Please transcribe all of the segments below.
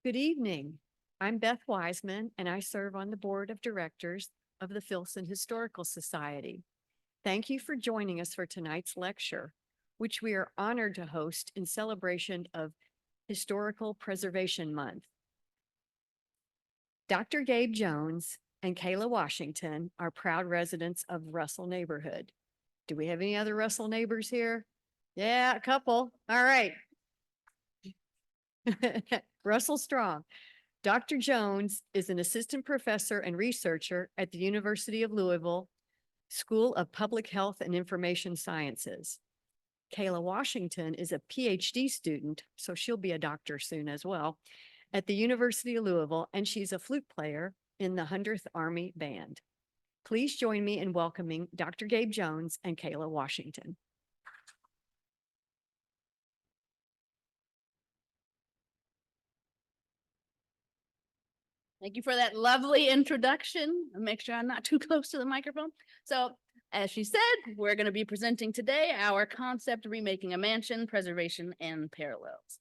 Good evening. I'm Beth Wiseman, and I serve on the board of directors of the Filson Historical Society. Thank you for joining us for tonight's lecture, which we are honored to host in celebration of Historical Preservation Month. Dr. Gabe Jones and Kaila Washington are proud residents of Russell neighborhood. Do we have any other Russell neighbors here? Yeah, a couple. All right. Russell Strong. Dr. Jones is an assistant professor and researcher at the University of Louisville School of Public Health and Information Sciences. Kaila Washington is a PhD student, so she'll be a doctor soon as well, at the University of Louisville, and she's a flute player in the 100th Army Band. Please join me in welcoming Dr. Gabe Jones and Kaila Washington. Thank you for that lovely introduction. I'll make sure I'm not too close to the microphone. So, as she said, we're going to be presenting today our concept Remaking a Mansion, Preservation and Parallels.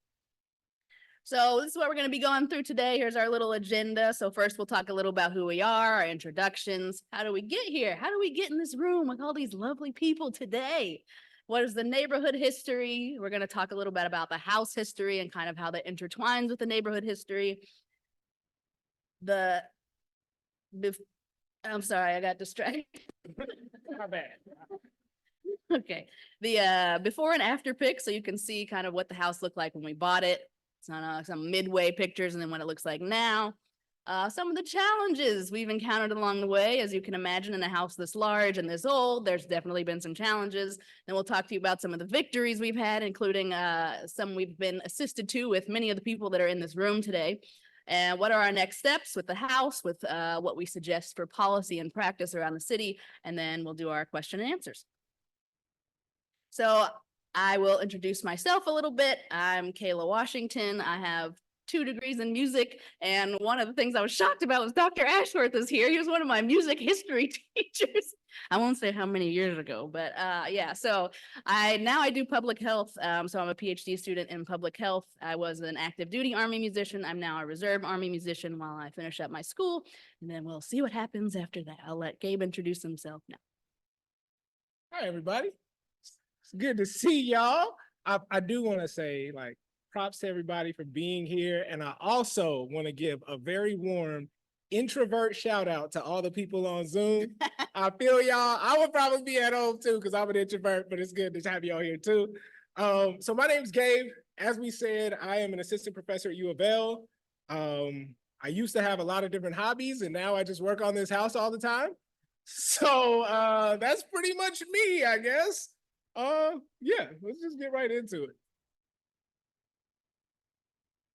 So this is what we're going to be going through today. Here's our little agenda. So first we'll talk a little about who we are, our introductions. How do we get here? How do we get in this room with all these lovely people today? What is the neighborhood history? We're going to talk a little bit about the house history and kind of how that intertwines with the neighborhood history. I'm sorry, I got distracted. My bad. Okay, the before and after pic, so you can see kind of what the house looked like when we bought it. It's on some midway pictures, and then what it looks like now. Some of the challenges we've encountered along the way, as you can imagine, in a house this large and this old, there's definitely been some challenges. Then we'll talk to you about some of the victories we've had, including some we've been assisted to with many of the people that are in this room today. And what are our next steps with the house, with what we suggest for policy and practice around the city, and then we'll do our question and answers. So I will introduce myself a little bit. I'm Kaila Washington. I have 2 degrees in music, and one of the things I was shocked about was Dr. Ashworth is here. He was one of my music history teachers. I won't say how many years ago, but yeah, so I do public health. So I'm a PhD student in public health. I was an active duty Army musician. I'm now a reserve Army musician while I finish up my school, and then we'll see what happens after that. I'll let Gabe introduce himself now. Hi, everybody. It's good to see y'all. I do want to say, like, props to everybody for being here. And I also want to give a very warm introvert shout out to all the people on Zoom. I feel y'all. I would probably be at home too because I'm an introvert, but it's good to have y'all here too. So my name's Gabe. As we said, I am an assistant professor at U of L. I used to have a lot of different hobbies, and now I just work on this house all the time. So that's pretty much me, I guess. Yeah, let's just get right into it.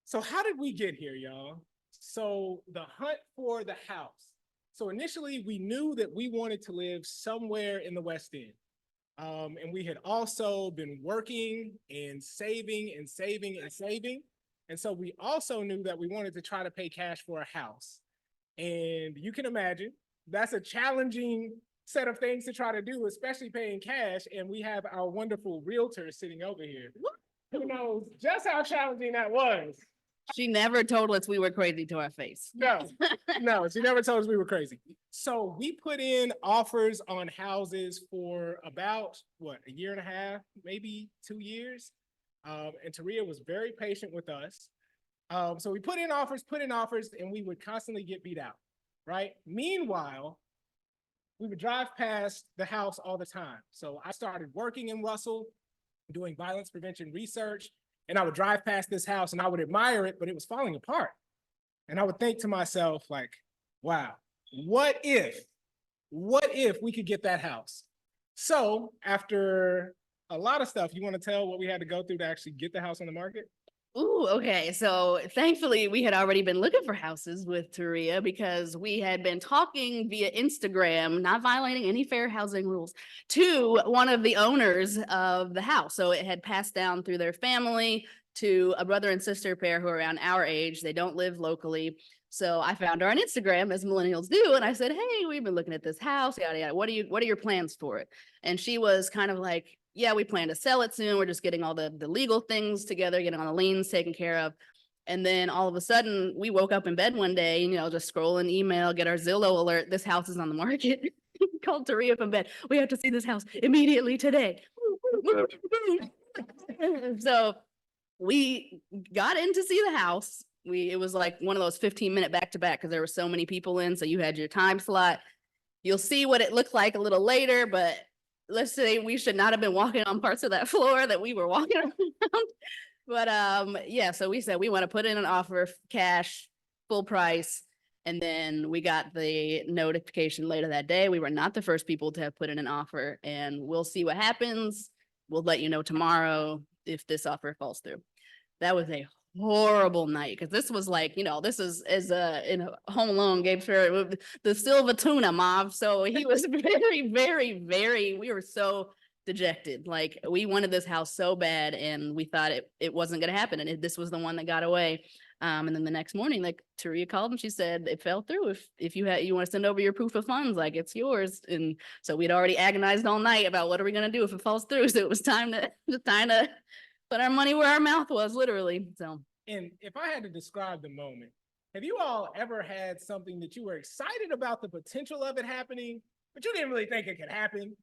So how did we get here, y'all? So the hunt for the house. So initially we knew that we wanted to live somewhere in the West End. And we had also been working and saving and saving and saving. And so we also knew that we wanted to try to pay cash for a house. And you can imagine that's a challenging set of things to try to do, especially paying cash. And we have our wonderful realtor sitting over here who knows just how challenging that was. She never told us we were crazy to our face. No, no, she never told us we were crazy. So we put in offers on houses for about, what, a year and a half, maybe 2 years. And Taria was very patient with us. So we put in offers, and we would constantly get beat out, right? Meanwhile, we would drive past the house all the time. So I started working in Russell, doing violence prevention research, and I would drive past this house and I would admire it, but it was falling apart. And I would think to myself, like, wow, what if we could get that house? So after a lot of stuff, you want to tell what we had to go through to actually get the house on the market? Ooh, okay. So thankfully we had already been looking for houses with Taria because we had been talking via Instagram, not violating any fair housing rules, to one of the owners of the house. So it had passed down through their family to a brother and sister pair who are around our age. They don't live locally. So I found her on Instagram, as millennials do, and I said, hey, we've been looking at this house, yada, yada. What are your plans for it? And she was kind of like, yeah, we plan to sell it soon. We're just getting all the legal things together, getting all the liens taken care of. And then all of a sudden we woke up in bed one day, you know, just scrolling email, get our Zillow alert. This house is on the market. Called Taria from bed. We have to see this house immediately today. So we got in to see the house. It was like one of those 15-minute back-to-back because there were so many people in. So you had your time slot. You'll see what it looked like a little later, but let's say we should not have been walking on parts of that floor that we were walking around. But yeah, so we said we want to put in an offer, cash, full price. And then we got the notification later that day. We were not the first people to have put in an offer, and we'll see what happens. We'll let you know tomorrow if this offer falls through. That was a horrible night because this was like, you know, this is as in Home Alone, Gabe's favorite, the silver tuna mob. So he was very, we were so dejected. Like we wanted this house so bad and we thought it wasn't going to happen. And this was the one that got away. And then the next morning, like Taria called and she said it fell through. If you want to send over your proof of funds, like it's yours. And so we'd already agonized all night about what are we going to do if it falls through. So it was time to put our money where our mouth was, literally. So. And if I had to describe the moment, have you all ever had something that you were excited about the potential of it happening, but you didn't really think it could happen?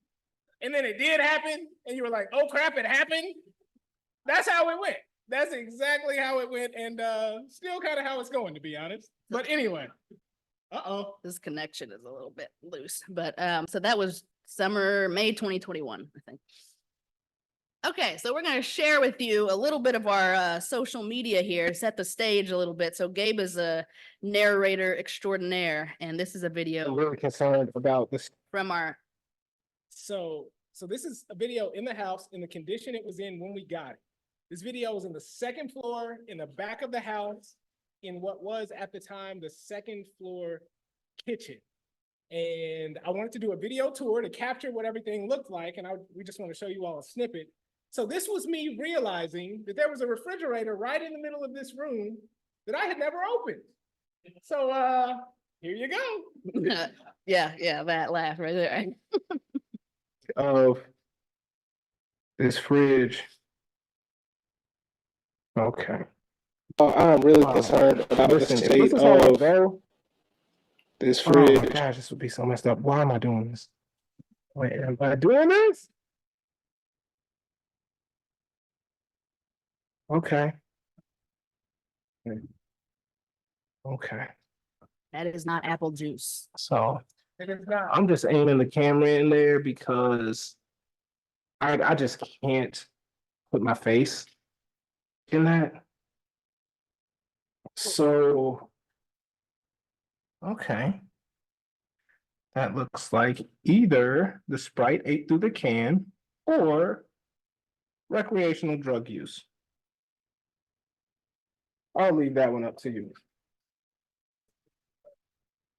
And then it did happen, and you were like, oh crap, it happened? That's how it went. That's exactly how it went, and still kind of how it's going, to be honest. But anyway, this connection is a little bit loose, but so that was May 2021, I think. Okay, so we're going to share with you a little bit of our social media here, set the stage a little bit. So Gabe is a narrator extraordinaire, and this is a video. I'm really concerned about this. From our. So this is a video in the house in the condition it was in when we got it. This video was in the second floor, in the back of the house, in what was at the time the second floor kitchen. And I wanted to do a video tour to capture what everything looked like, and we just want to show you all a snippet. So this was me realizing that there was a refrigerator right in the middle of this room that I had never opened. So here you go. Yeah, that laugh right there. Of this fridge. Okay. I'm really concerned about the state of this fridge. Oh my gosh, this would be so messed up. Why am I doing this? Wait, am I doing this? Okay. Okay. That is not apple juice. So I'm just aiming the camera in there because I just can't put my face in that. So, okay. That looks like either the Sprite ate through the can or recreational drug use. I'll leave that one up to you.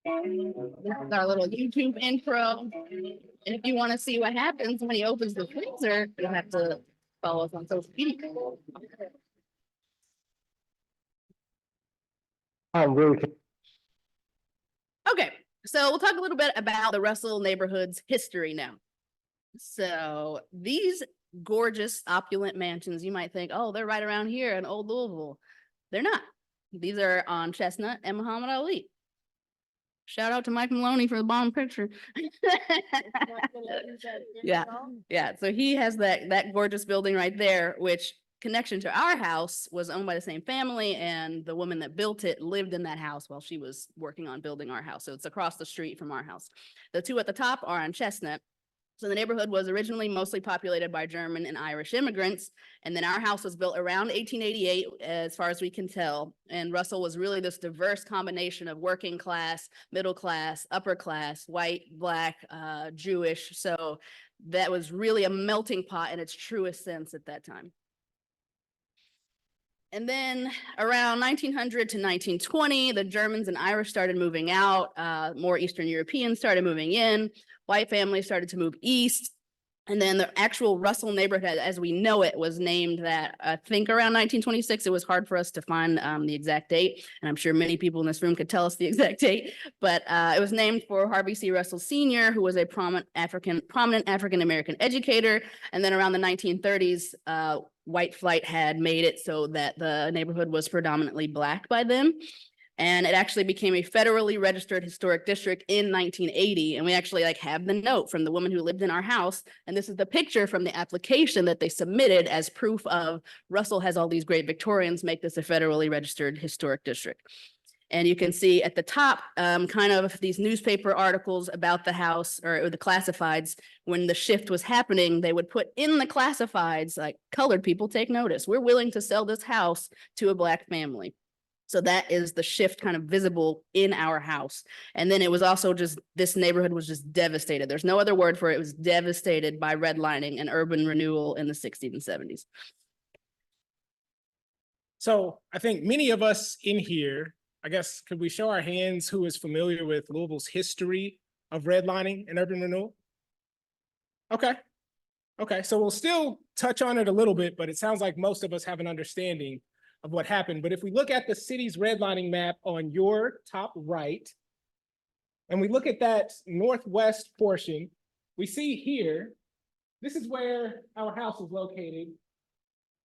This is our little YouTube intro. And if you want to see what happens when he opens the freezer, you'll have to follow us on social media. I'm really. Okay, so we'll talk a little bit about the Russell neighborhood's history now. So these gorgeous, opulent mansions, you might think, oh, they're right around here in Old Louisville. They're not. These are on Chestnut and Muhammad Ali. Shout out to Mike Maloney for the bottom picture. Yeah. So he has that gorgeous building right there, which connection to our house was owned by the same family, and the woman that built it lived in that house while she was working on building our house. So it's across the street from our house. The two at the top are on Chestnut. So the neighborhood was originally mostly populated by German and Irish immigrants. And then our house was built around 1888, as far as we can tell. And Russell was really this diverse combination of working class, middle class, upper class, white, black, Jewish. So that was really a melting pot in its truest sense at that time. And then around 1900 to 1920, the Germans and Irish started moving out. More Eastern Europeans started moving in. White families started to move east. And then the actual Russell neighborhood, as we know it, was named that, I think around 1926. It was hard for us to find the exact date, and I'm sure many people in this room could tell us the exact date. But it was named for Harvey C. Russell Sr., who was a prominent African-American educator. And then around the 1930s, white flight had made it so that the neighborhood was predominantly Black by then. And it actually became a federally registered historic district in 1980. And we actually have the note from the woman who lived in our house. And this is the picture from the application that they submitted as proof of Russell has all these great Victorians, make this a federally registered historic district. And you can see at the top kind of these newspaper articles about the house or the classifieds. When the shift was happening, they would put in the classifieds, like, colored people take notice. We're willing to sell this house to a Black family. So that is the shift kind of visible in our house. And then it was also just, this neighborhood was just devastated. There's no other word for it. It was devastated by redlining and urban renewal in the 60s and 70s. So I think many of us in here, I guess, could we show our hands who is familiar with Louisville's history of redlining and urban renewal? Okay. Okay, so we'll still touch on it a little bit, but it sounds like most of us have an understanding of what happened. But if we look at the city's redlining map on your top right, and we look at that northwest portion, we see here, this is where our house is located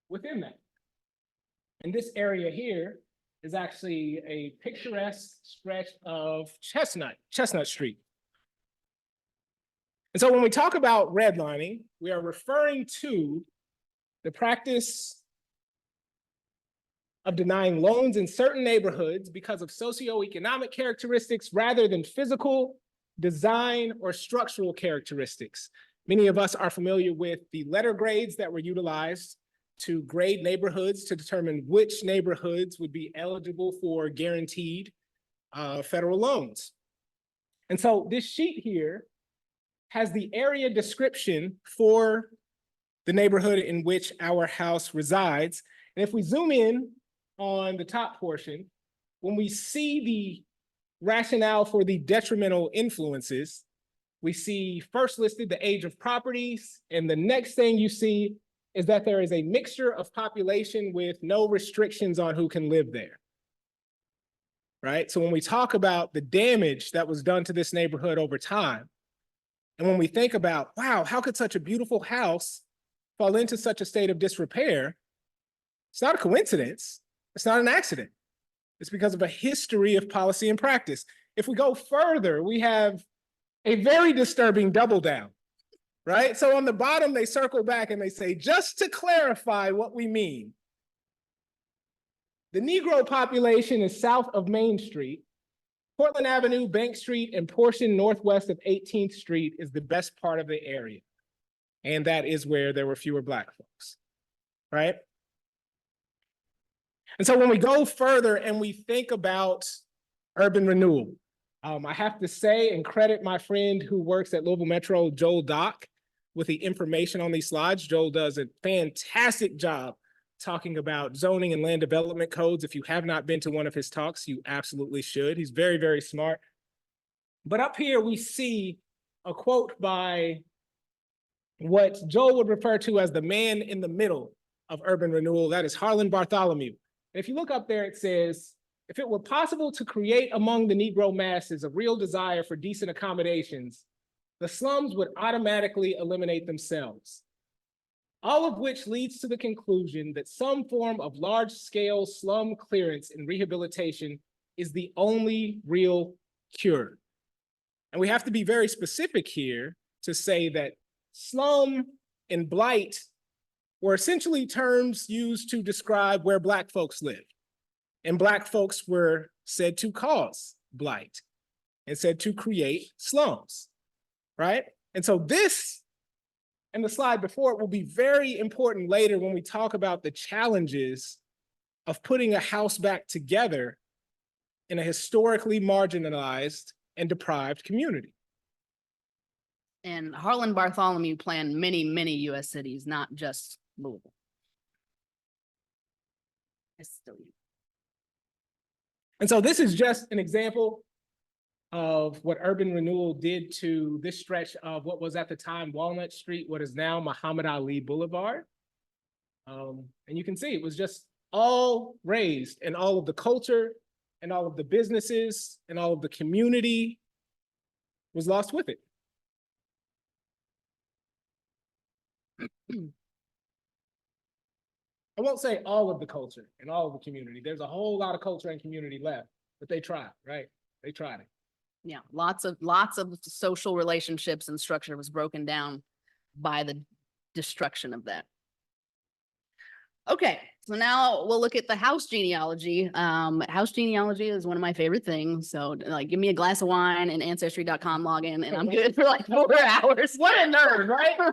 within that. And this area here is actually a picturesque stretch of Chestnut Street. And so when we talk about redlining, we are referring to the practice of denying loans in certain neighborhoods because of socioeconomic characteristics rather than physical, design, or structural characteristics. Many of us are familiar with the letter grades that were utilized to grade neighborhoods to determine which neighborhoods would be eligible for guaranteed federal loans. And so this sheet here has the area description for the neighborhood in which our house resides. And if we zoom in on the top portion, when we see the rationale for the detrimental influences, we see first listed the age of properties, and the next thing you see is that there is a mixture of population with no restrictions on who can live there, right? So when we talk about the damage that was done to this neighborhood over time, and when we think about, wow, how could such a beautiful house fall into such a state of disrepair? It's not a coincidence. It's not an accident. It's because of a history of policy and practice. If we go further, we have a very disturbing double down, right? So on the bottom, they circle back and they say, just to clarify what we mean, the Negro population is south of Main Street. Portland Avenue, Bank Street, and portion northwest of 18th Street is the best part of the area. And that is where there were fewer Black folks, right? And so when we go further and we think about urban renewal, I have to say and credit my friend who works at Louisville Metro, Joel Dock, with the information on these slides. Joel does a fantastic job talking about zoning and land development codes. If you have not been to one of his talks, you absolutely should. He's very, very smart. But up here we see a quote by what Joel would refer to as the man in the middle of urban renewal. That is Harlan Bartholomew. If you look up there, it says, if it were possible to create among the Negro masses a real desire for decent accommodations, the slums would automatically eliminate themselves. All of which leads to the conclusion that some form of large-scale slum clearance and rehabilitation is the only real cure. And we have to be very specific here to say that slum and blight were essentially terms used to describe where Black folks lived. And Black folks were said to cause blight and said to create slums, right? And so this and the slide before it will be very important later when we talk about the challenges of putting a house back together in a historically marginalized and deprived community. And Harlan Bartholomew planned many, many US cities, not just Louisville. And so this is just an example of what urban renewal did to this stretch of what was at the time Walnut Street, what is now Muhammad Ali Boulevard. And you can see it was just all raised, and all of the culture and all of the businesses and all of the community was lost with it. I won't say all of the culture and all of the community. There's a whole lot of culture and community left, but they tried, right? They tried it. Yeah, lots of social relationships and structure was broken down by the destruction of that. Okay, so now we'll look at the house genealogy. House genealogy is one of my favorite things. So like, give me a glass of wine and ancestry.com login and I'm good for like 4 hours. What a nerd, right?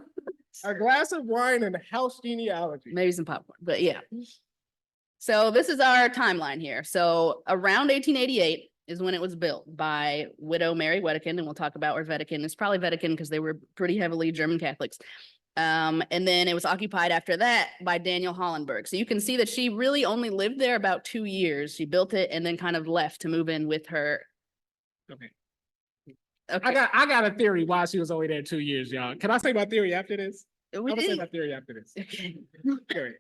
A glass of wine and house genealogy. Maybe some popcorn, but yeah. So this is our timeline here. So around 1888 is when it was built by widow Mary Wedekind, and we'll talk about where Wedekind. It's probably Wedekind because they were pretty heavily German Catholics. And then it was occupied after that by Daniel Hollenberg. So you can see that she really only lived there about 2 years. She built it and then kind of left to move in with her. Okay. Okay. I got a theory why she was only there 2 years, y'all. Can I say my theory after this? I'm gonna say my theory after this. Okay. Theory.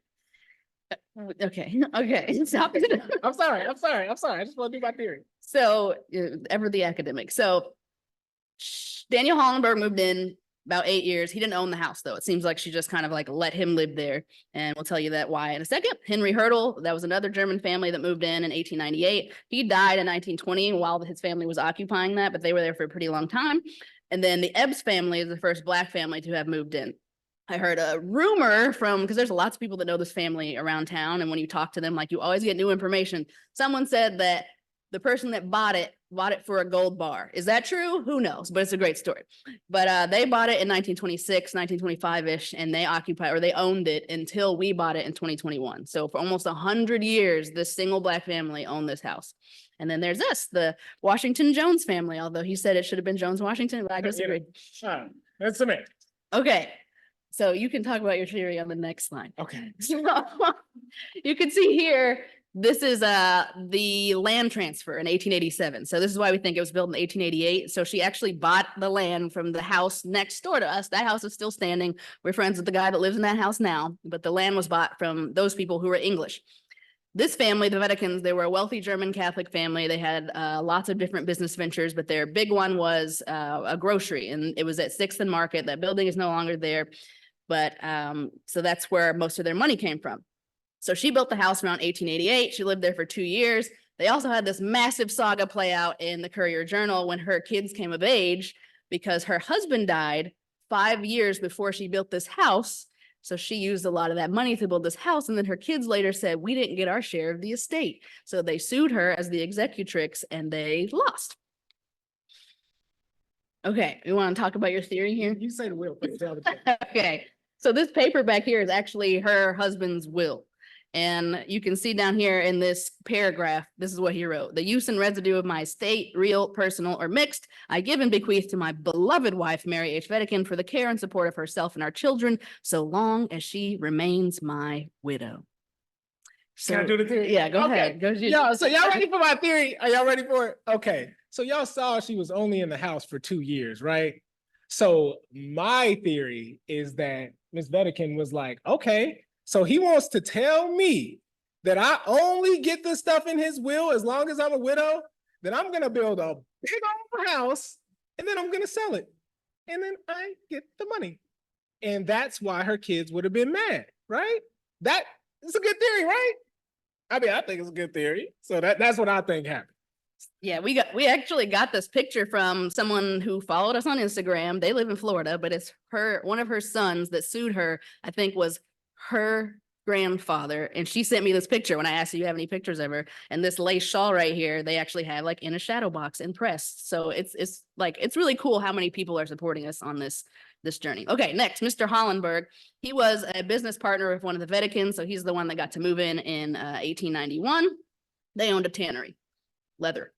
Okay. Okay. Stop it. I'm sorry. I just want to do my theory. So ever the academic. So Daniel Hollenberg moved in about 8 years. He didn't own the house though. It seems like she just kind of like let him live there. And we'll tell you that why in a second. Henry Hurdle, that was another German family that moved in 1898. He died in 1920 while his family was occupying that, but they were there for a pretty long time. And then the Ebbs family is the first Black family to have moved in. I heard a rumor from, because there's lots of people that know this family around town. And when you talk to them, like you always get new information. Someone said that the person that bought it for a gold bar. Is that true? Who knows? But it's a great story. But they bought it in 1926, 1925-ish, and they occupied, or they owned it until we bought it in 2021. So for almost 100 years, this single Black family owned this house. And then there's us, the Washington Jones family, although he said it should have been Jones Washington, but I disagree. That's the man. Okay. So you can talk about your theory on the next slide. Okay. So you can see here, this is the land transfer in 1887. So this is why we think it was built in 1888. So she actually bought the land from the house next door to us. That house is still standing. We're friends with the guy that lives in that house now, but the land was bought from those people who were English. This family, the Wedekinds, they were a wealthy German Catholic family. They had lots of different business ventures, but their big one was a grocery, and it was at 6th and Market. That building is no longer there. But so that's where most of their money came from. So she built the house around 1888. She lived there for 2 years. They also had this massive saga play out in the Courier Journal when her kids came of age because her husband died 5 years before she built this house. So she used a lot of that money to build this house. And then her kids later said, we didn't get our share of the estate. So they sued her as the executrix and they lost. Okay, you want to talk about your theory here? You say the will. Okay, so this paper back here is actually her husband's will. And you can see down here in this paragraph, this is what he wrote. The use and residue of my estate, real, personal, or mixed, I give and bequeath to my beloved wife, Mary H. Wedekind, for the care and support of herself and our children, so long as she remains my widow. So, can I do the theory? Yeah, go ahead. Go So y'all ready for my theory? Are y'all ready for it? Okay. So y'all saw she was only in the house for 2 years, right? So my theory is that Ms. Wedekind was like, okay, so he wants to tell me that I only get the stuff in his will as long as I'm a widow, then I'm gonna build a big old house and then I'm gonna sell it. And then I get the money. And that's why her kids would have been mad, right? That is a good theory, right? I mean, I think it's a good theory. So that's what I think happened. Yeah, we actually got this picture from someone who followed us on Instagram. They live in Florida, but it's one of her sons that sued her, I think was her grandfather. And she sent me this picture when I asked, do you have any pictures of her? And this lace shawl right here, they actually have like in a shadow box and pressed. So it's really cool how many people are supporting us on this journey. Okay, next, Mr. Hollenberg. He was a business partner with one of the Wedekinds. So he's the one that got to move in 1891. They owned a tannery. Leather.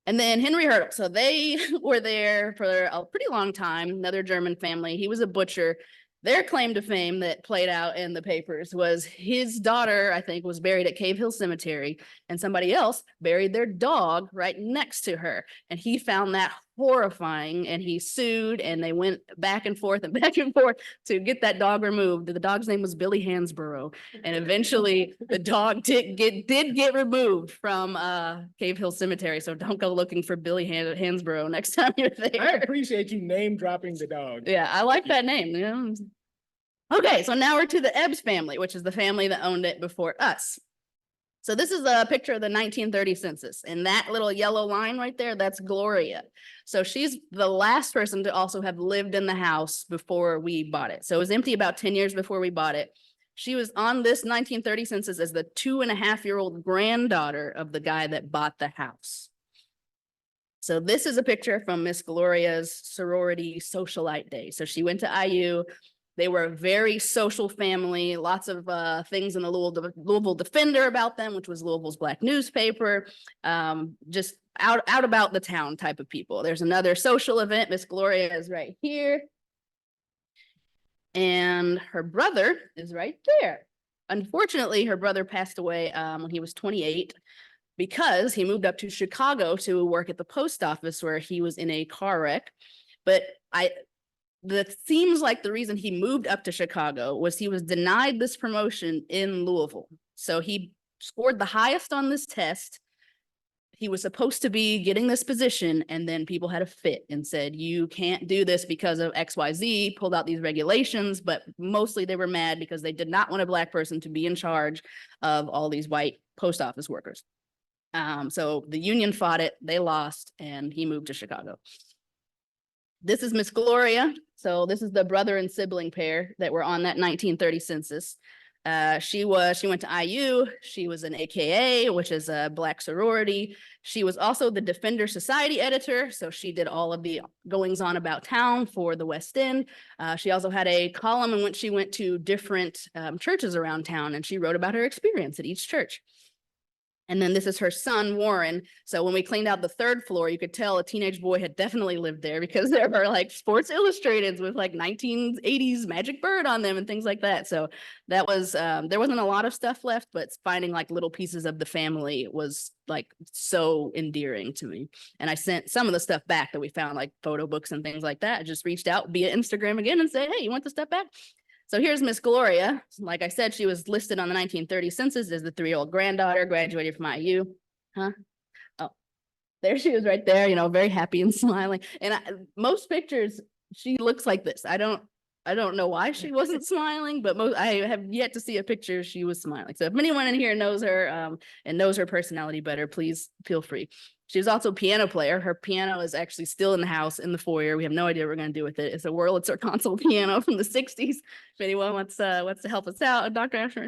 And then Henry Hurdle. So they were there for a pretty long time. Another German family. He was a butcher. Their claim to fame that played out in the papers was his daughter, I think, was buried at Cave Hill Cemetery, and somebody else buried their dog right next to her. And he found that horrifying, and he sued, and they went back and forth and back and forth to get that dog removed. The dog's name was Billy Hansborough, and eventually the dog did get removed from Cave Hill Cemetery. So don't go looking for Billy Hansborough next time you're I there. appreciate you name dropping the dog. Yeah, I like that name. You know? Okay, so now we're to the Ebbs family, which is the family that owned it before us. So this is a picture of the 1930 census, and that little yellow line right there, that's Gloria. So she's the last person to also have lived in the house before we bought it. So it was empty about 10 years before we bought it. She was on this 1930 census as the 2.5-year-old granddaughter of the guy that bought the house. So this is a picture from Miss Gloria's sorority socialite day. So she went to IU. They were a very social family, lots of things in the Louisville Defender about them, which was Louisville's black newspaper, just out about the town type of people. There's another social event. Miss Gloria is right here. And her brother is right there. Unfortunately, her brother passed away when he was 28 because he moved up to Chicago to work at the post office where he was in a car wreck. But that seems like the reason he moved up to Chicago was he was denied this promotion in Louisville. So he scored the highest on this test. He was supposed to be getting this position, and then people had a fit and said, you can't do this because of XYZ, pulled out these regulations, but mostly they were mad because they did not want a black person to be in charge of all these white post office workers. So the union fought it, they lost, and he moved to Chicago. This is Miss Gloria. So this is the brother and sibling pair that were on that 1930 census. She went to IU. She was an AKA, which is a black sorority. She was also the Defender Society editor. So she did all of the goings on about town for the West End. She also had a column in which she went to different churches around town, and she wrote about her experience at each church. And then this is her son, Warren. So when we cleaned out the third floor, you could tell a teenage boy had definitely lived there because there were like Sports Illustrateds with like 1980s Magic Bird on them and things like that. So that was, there wasn't a lot of stuff left, but finding like little pieces of the family was like so endearing to me. And I sent some of the stuff back that we found, like photo books and things like that. I just reached out via Instagram again and said, hey, you want the stuff back? So here's Miss Gloria. Like I said, she was listed on the 1930 census as the 3-year-old granddaughter, graduated from IU. Huh? Oh, there she is right there, you know, very happy and smiling. And most pictures, she looks like this. I don't know why she wasn't smiling, but I have yet to see a picture she was smiling. So if anyone in here knows her and knows her personality better, please feel free. She was also a piano player. Her piano is actually still in the house in the foyer. We have no idea what we're going to do with it. It's a Wurlitzer console piano from the 60s. If anyone wants to help us out, Dr. Asher.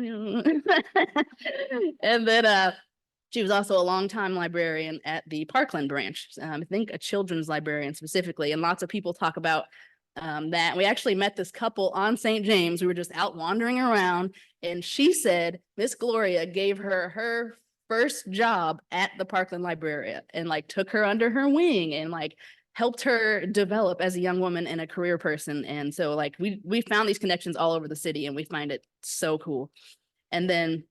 And then she was also a longtime librarian at the Parkland branch. I think a children's librarian specifically. And lots of people talk about that. We actually met this couple on St. James. We were just out wandering around, and she said Miss Gloria gave her first job at the Parkland Library and like took her under her wing and like helped her develop as a young woman and a career person. And so like we found these connections all over the city, and we find it so cool. And then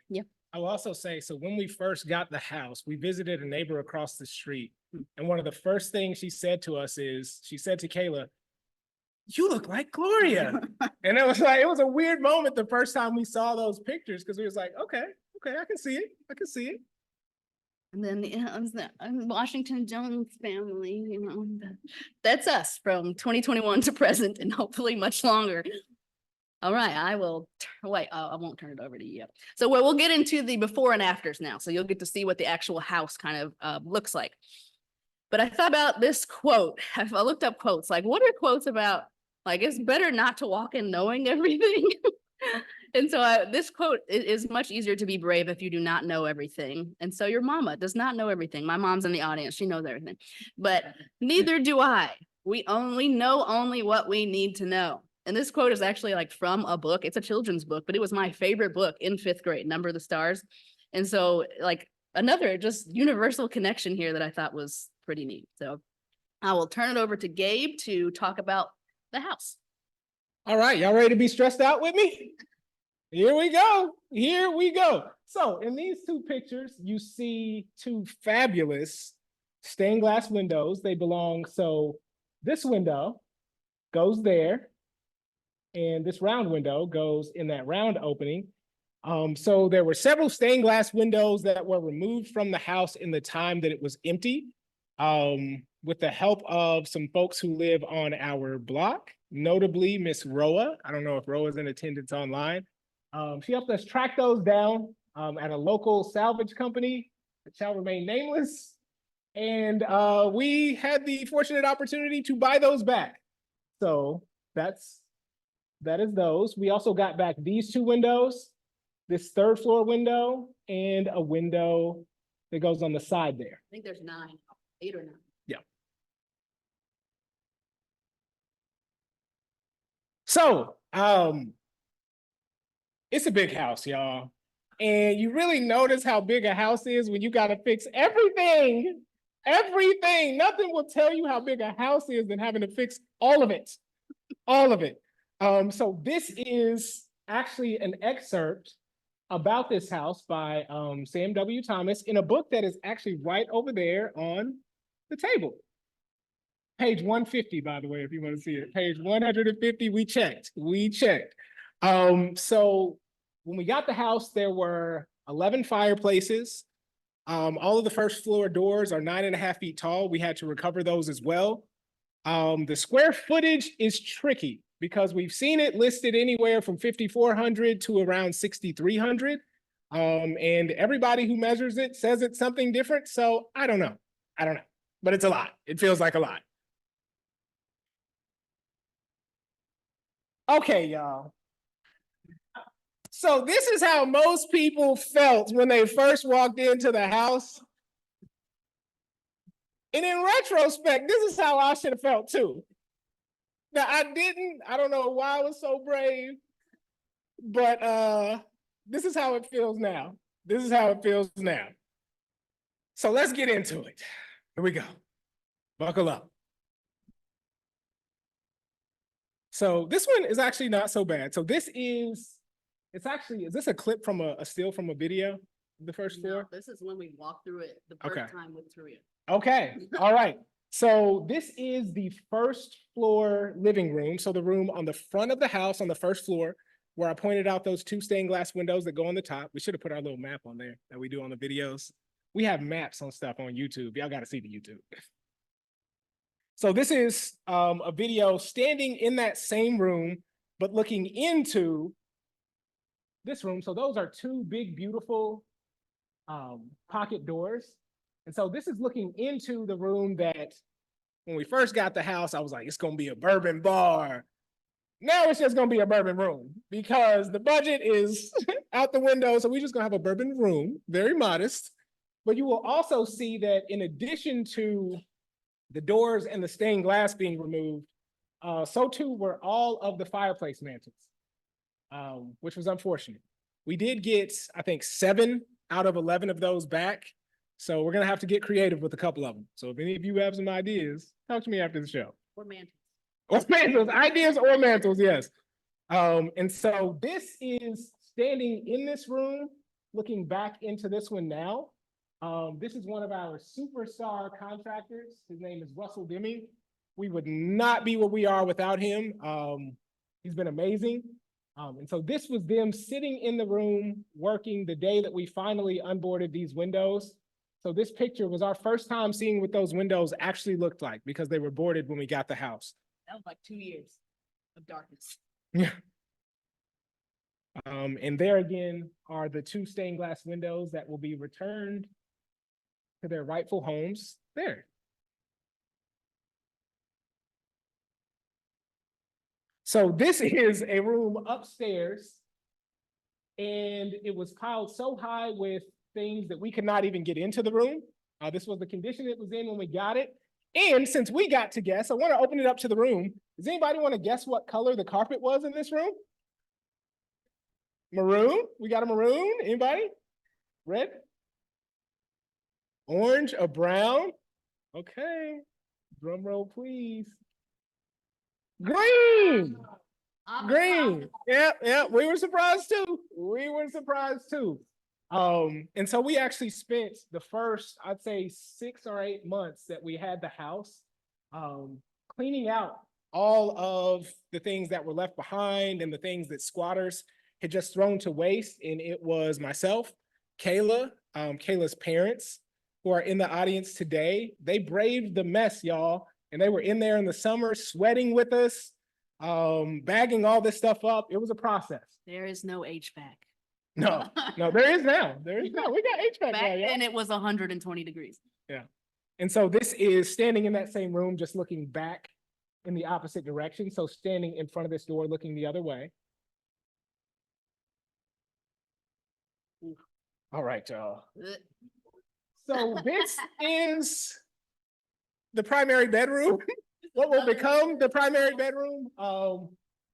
yeah, I will also say, so when we first got the house, we visited a neighbor across the street, and one of the first things she said to us is, she said to Kaila, "You look like Gloria." And it was a weird moment the first time we saw those pictures, because we was like, okay, I can see it. and then the Washington Jones family, you know, that's us from 2021 to present, and hopefully much longer. All right, I will wait. I won't turn it over to you yet. So we'll get into the before and afters now. So you'll get to see what the actual house kind of looks like. But I thought about this quote. I looked up quotes. Like, what are quotes about? Like, it's better not to walk in knowing everything. And so this quote is much easier to be brave if you do not know everything. And so your mama does not know everything. My mom's in the audience. She knows everything. But neither do I. We know only what we need to know. And this quote is actually like from a book. It's a children's book, but it was my favorite book in 5th grade, Number the Stars. And so like another just universal connection here that I thought was pretty neat. So I will turn it over to Gabe to talk about the house. All right, y'all ready to be stressed out with me? Here we go. Here we go. So in these two pictures, you see two fabulous stained glass windows. They belong, so this window goes there, and this round window goes in that round opening. So there were several stained glass windows that were removed from the house in the time that it was empty, with the help of some folks who live on our block, notably Miss Roa. I don't know if Roa's in attendance online. She helped us track those down at a local salvage company that shall remain nameless. And we had the fortunate opportunity to buy those back. So that is those. We also got back these two windows, this third floor window, and a window that goes on the side there. I think there's 9, 8 or 9. Yeah. So, it's a big house, y'all. And you really notice how big a house is when you got to fix everything. Everything. Nothing will tell you how big a house is than having to fix all of it. All of it. So this is actually an excerpt about this house by Sam W. Thomas in a book that is actually right over there on the table. Page 150, by the way, if you want to see it. Page 150, we checked. So when we got the house, there were 11 fireplaces. All of the first floor doors are 9.5 feet tall. We had to recover those as well. The square footage is tricky because we've seen it listed anywhere from 5,400 to around 6,300. And everybody who measures it says it's something different. So I don't know, but it's a lot. It feels like a lot. Okay, y'all. So this is how most people felt when they first walked into the house. And in retrospect, this is how I should have felt too. Now I don't know why I was so brave, but this is how it feels now. So let's get into it. Here we go. Buckle up. So this one is actually not so bad. So is this a clip from a still from a video, the first floor? No, this is when we walked through it the first time with Taria. Okay, all right. So this is the first floor living room. So the room on the front of the house on the first floor, where I pointed out those two stained glass windows that go on the top. We should have put our little map on there that we do on the videos. We have maps on stuff on YouTube. Y'all got to see the YouTube. So this is a video standing in that same room, but looking into this room. So those are two big, beautiful pocket doors. And so this is looking into the room that when we first got the house, I was like, it's going to be a bourbon bar. Now it's just going to be a bourbon room because the budget is out the window. So we're just going to have a bourbon room, very modest. But you will also see that in addition to the doors and the stained glass being removed, so too were all of the fireplace mantles, which was unfortunate. We did get, I think, 7 out of 11 of those back. So we're going to have to get creative with a couple of them. So if any of you have some ideas, talk to me after the show. Or mantles. Or mantles, ideas or mantles, yes. And so this is standing in this room, looking back into this one now. This is one of our superstar contractors. His name is Russell Deming. We would not be where we are without him. He's been amazing. And so this was them sitting in the room working the day that we finally unboarded these windows. So this picture was our first time seeing what those windows actually looked like because they were boarded when we got the house. That was like 2 years of darkness. Yeah. And there again are the two stained glass windows that will be returned to their rightful homes there. So this is a room upstairs, and it was piled so high with things that we could not even get into the room. This was the condition it was in when we got it. And since we got to guess, I want to open it up to the room. Does anybody want to guess what color the carpet was in this room? Maroon? We got a maroon? Anybody? Red? Orange? A brown? Okay. Drum roll, please. Green! Green. Yep. We were surprised too. And so we actually spent the first, I'd say 6 or 8 months that we had the house, cleaning out all of the things that were left behind and the things that squatters had just thrown to waste. And it was myself, Kaila, Kaila's parents, who are in the audience today. They braved the mess, y'all. And they were in there in the summer sweating with us, bagging all this stuff up. It was a process. There is no HVAC. No, there is now. We got HVAC Back now, yeah. then it was 120 degrees. Yeah. And so this is standing in that same room, just looking back in the opposite direction. So standing in front of this door, looking the other way. All right, y'all. So this is the primary bedroom, what will become the primary bedroom.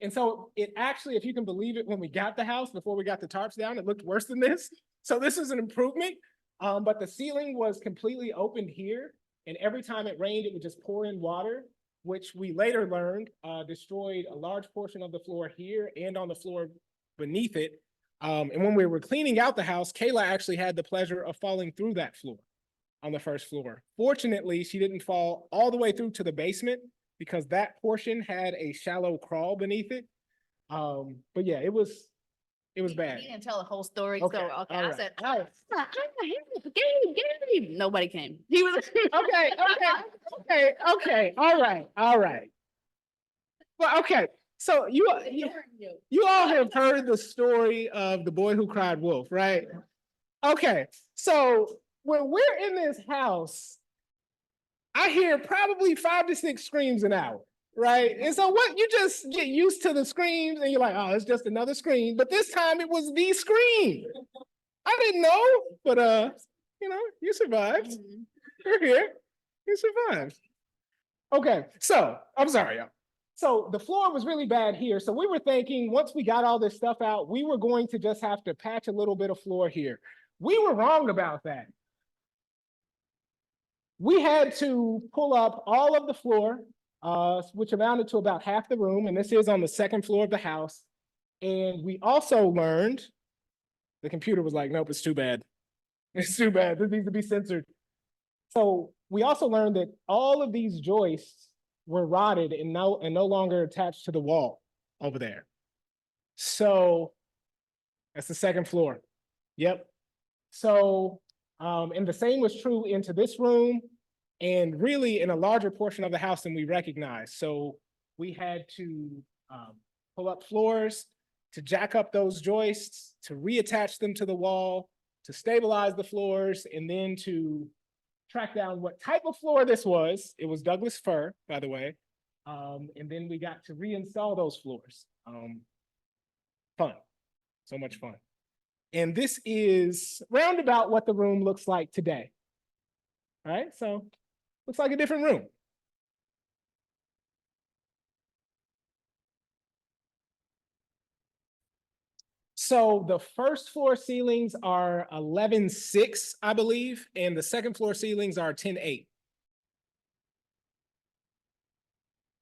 And so it actually, if you can believe it, when we got the house, before we got the tarps down, it looked worse than this. So this is an improvement, but the ceiling was completely opened here. And every time it rained, it would just pour in water, which we later learned destroyed a large portion of the floor here and on the floor beneath it. And when we were cleaning out the house, Kaila actually had the pleasure of falling through that floor on the first floor. Fortunately, she didn't fall all the way through to the basement because that portion had a shallow crawl beneath it. But yeah, it was bad. He didn't tell the whole story. Okay, So all I right. said, All right. Gabe. Nobody came. He was Okay. All right. Well, okay. So you all have heard the story of the boy who cried wolf, right? Okay. So when we're in this house, I hear probably 5 to 6 screams an hour, right? And so what, you just get used to the screams and you're like, oh, it's just another scream. But this time it was the scream. I didn't know, but you survived. You're here. You survived. Okay, so I'm sorry, y'all. So the floor was really bad here. So we were thinking once we got all this stuff out, we were going to just have to patch a little bit of floor here. We were wrong about that. We had to pull up all of the floor, which amounted to about half the room. And this is on the second floor of the house. And we also learned, the computer was like, nope, it's too bad. It's too bad. This needs to be censored. So we also learned that all of these joists were rotted and no longer attached to the wall over there. So that's the second floor. Yep. So, and the same was true into this room and really in a larger portion of the house than we recognized. So we had to pull up floors, to jack up those joists, to reattach them to the wall, to stabilize the floors, and then to track down what type of floor this was. It was Douglas fir, by the way. And then we got to reinstall those floors. Fun, so much fun. And this is roundabout what the room looks like today. All right, so looks like a different room. So the first floor ceilings are 11.6, I believe, and the second floor ceilings are 10.8.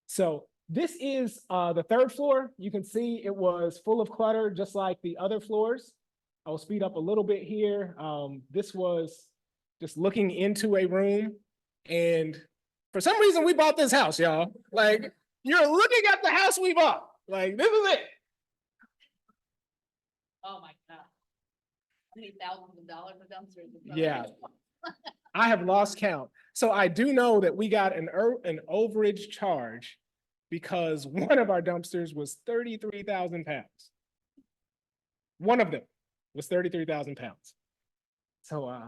So this is the third floor. You can see it was full of clutter, just like the other floors. I'll speed up a little bit here. This was just looking into a room, and for some reason we bought this house, y'all. Like, you're looking at the house we bought. Like, this is it. Oh my God. Many thousands of dollars of dumpsters. Yeah. I have lost count. So I do know that we got an overage charge because one of our dumpsters was 33,000 pounds. One of them was 33,000 pounds. So,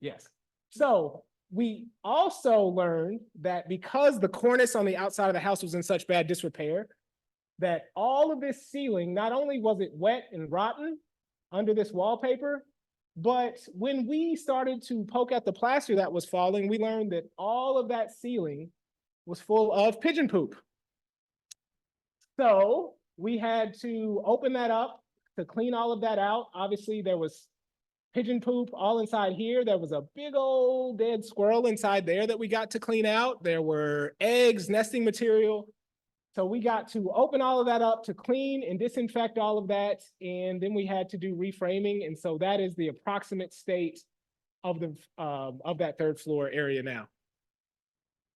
yes. So we also learned that because the cornice on the outside of the house was in such bad disrepair, that all of this ceiling, not only was it wet and rotten under this wallpaper, but when we started to poke at the plaster that was falling, we learned that all of that ceiling was full of pigeon poop. So we had to open that up to clean all of that out. Obviously, there was pigeon poop all inside here. There was a big old dead squirrel inside there that we got to clean out. There were eggs, nesting material. So we got to open all of that up to clean and disinfect all of that. And then we had to do reframing. And so that is the approximate state of that third floor area now.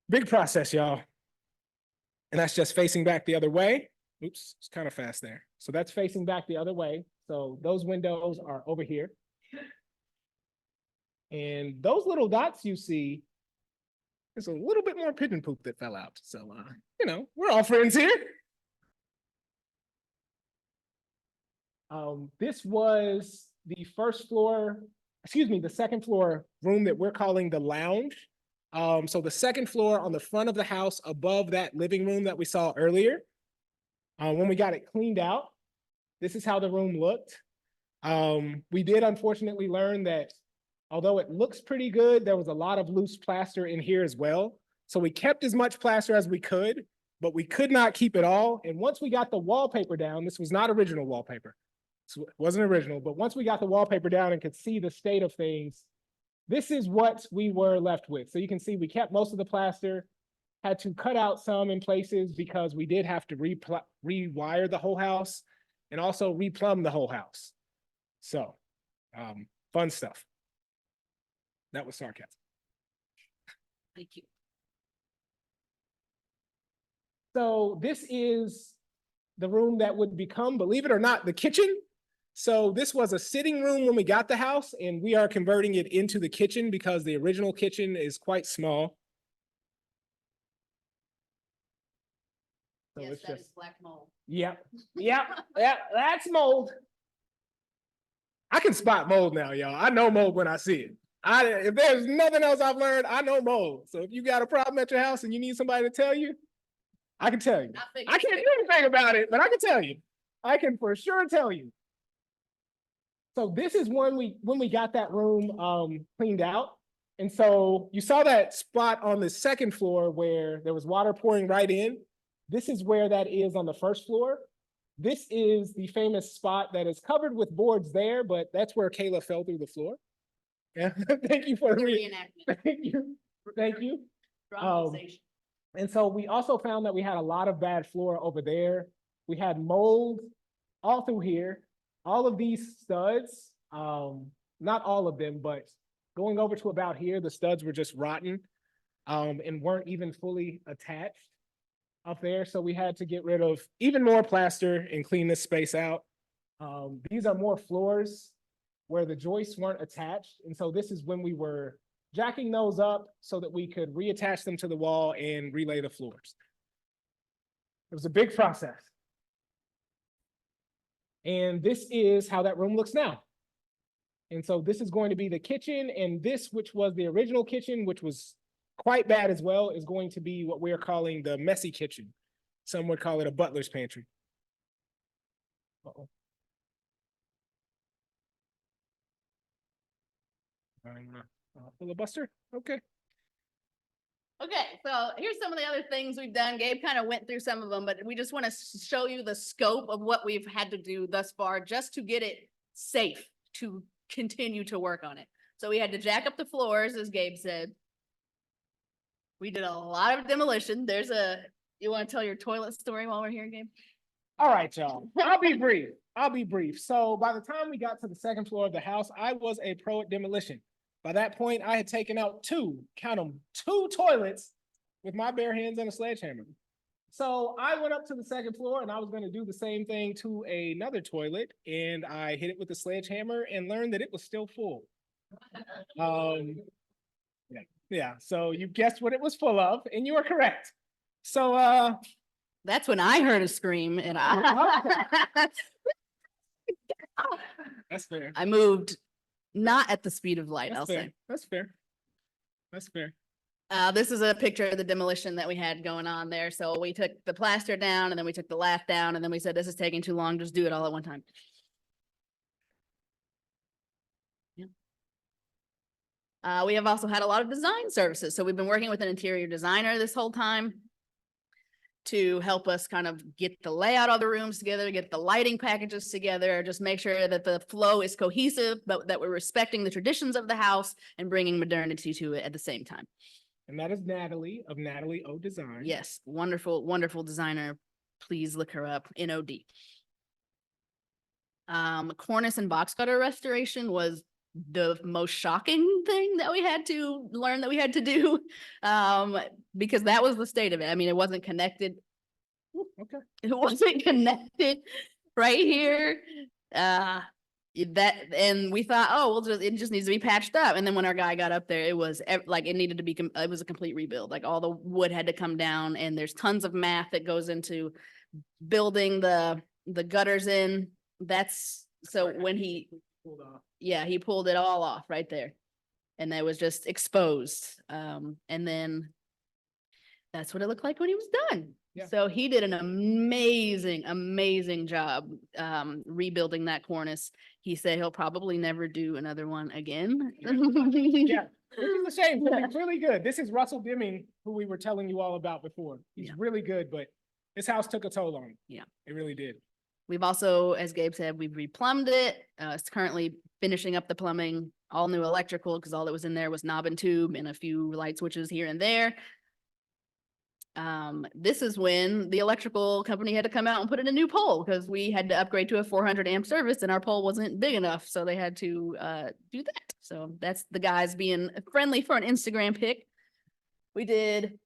Big process, y'all. And that's just facing back the other way. Oops, it's kind of fast there. So that's facing back the other way. So those windows are over here. And those little dots you see, there's a little bit more pigeon poop that fell out. So, you know, we're all friends here. This was the the second floor room that we're calling the lounge. So the second floor on the front of the house above that living room that we saw earlier. When we got it cleaned out, this is how the room looked. We did unfortunately learn that although it looks pretty good, there was a lot of loose plaster in here as well. So we kept as much plaster as we could, but we could not keep it all. And once we got the wallpaper down, this was not original wallpaper. It wasn't original, but once we got the wallpaper down and could see the state of things, this is what we were left with. So you can see we kept most of the plaster, had to cut out some in places because we did have to rewire the whole house and also replumb the whole house. So fun stuff. That was sarcasm. Thank you. So this is the room that would become, believe it or not, the kitchen. So this was a sitting room when we got the house, and we are converting it into the kitchen because the original kitchen is quite small. So Yes, it's that just is black mold. Yep, that's mold. I can spot mold now, y'all. I know mold when I see it. If there's nothing else I've learned, I know mold. So if you got a problem at your house and you need somebody to tell you, I can tell you. I can't do anything about it, but I can tell you. I can for sure tell you. So this is when we got that room cleaned out. And so you saw that spot on the second floor where there was water pouring right in. This is where that is on the first floor. This is the famous spot that is covered with boards there, but that's where Kaila fell through the floor. Yeah, thank you for the Reenactment. Thank you. Dramatization. And so we also found that we had a lot of bad floor over there. We had mold all through here. All of these studs, not all of them, but going over to about here, the studs were just rotten and weren't even fully attached up there. So we had to get rid of even more plaster and clean this space out. These are more floors where the joists weren't attached. And so this is when we were jacking those up so that we could reattach them to the wall and relay the floors. It was a big process. And this is how that room looks now. And so this is going to be the kitchen, and this, which was the original kitchen, which was quite bad as well, is going to be what we're calling the messy kitchen. Some would call it a butler's pantry. Uh-oh. Filibuster? Okay. Okay, so here's some of the other things we've done. Gabe kind of went through some of them, but we just want to show you the scope of what we've had to do thus far just to get it safe to continue to work on it. So we had to jack up the floors, as Gabe said. We did a lot of demolition. You want to tell your toilet story while we're here, Gabe? All right, y'all. I'll be brief. So by the time we got to the second floor of the house, I was a pro at demolition. By that point, I had taken out two toilets with my bare hands and a sledgehammer. So I went up to the second floor and I was going to do the same thing to another toilet, and I hit it with a sledgehammer and learned that it was still full. Yeah. So you guessed what it was full of, and you are correct. So that's when I heard a scream, and that's fair. I moved not at the speed of light, I'll say. That's fair. That's fair. This is a picture of the demolition that we had going on there. So we took the plaster down, and then we took the lath down, and then we said, this is taking too long, just do it all at one time. Yeah. We have also had a lot of design services. So we've been working with an interior designer this whole time to help us kind of get the layout of the rooms together, get the lighting packages together, just make sure that the flow is cohesive, but that we're respecting the traditions of the house and bringing modernity to it at the same time. And that is Natalie of Natalie O Design. Yes, wonderful, wonderful designer. Please look her up, NOD. Cornice and box gutter restoration was the most shocking thing that we had to learn that we had to do, because that was the state of it. I mean, it wasn't connected. Okay. It wasn't connected right here. That, and we thought, oh, it just needs to be patched up. And then when our guy got up there, it was like, it needed to be, it was a complete rebuild. Like all the wood had to come down, and there's tons of math that goes into building the gutters in. That's so when he pulled it all off right there, and that was just exposed. And then that's what it looked like when he was done. Yeah. So he did an amazing job rebuilding that cornice. He said he'll probably never do another one again. Yeah, which is a shame, because he's really good. This is Russell Deming, who we were telling you all about before. He's really good, but this house took a toll on him. Yeah, it really did. We've also, as Gabe said, we've replumbed it. It's currently finishing up the plumbing, all new electrical, because all that was in there was knob and tube and a few light switches here and there. This is when the electrical company had to come out and put in a new pole, because we had to upgrade to a 400 amp service and our pole wasn't big enough. So they had to do that. So that's the guys being friendly for an Instagram pic. We did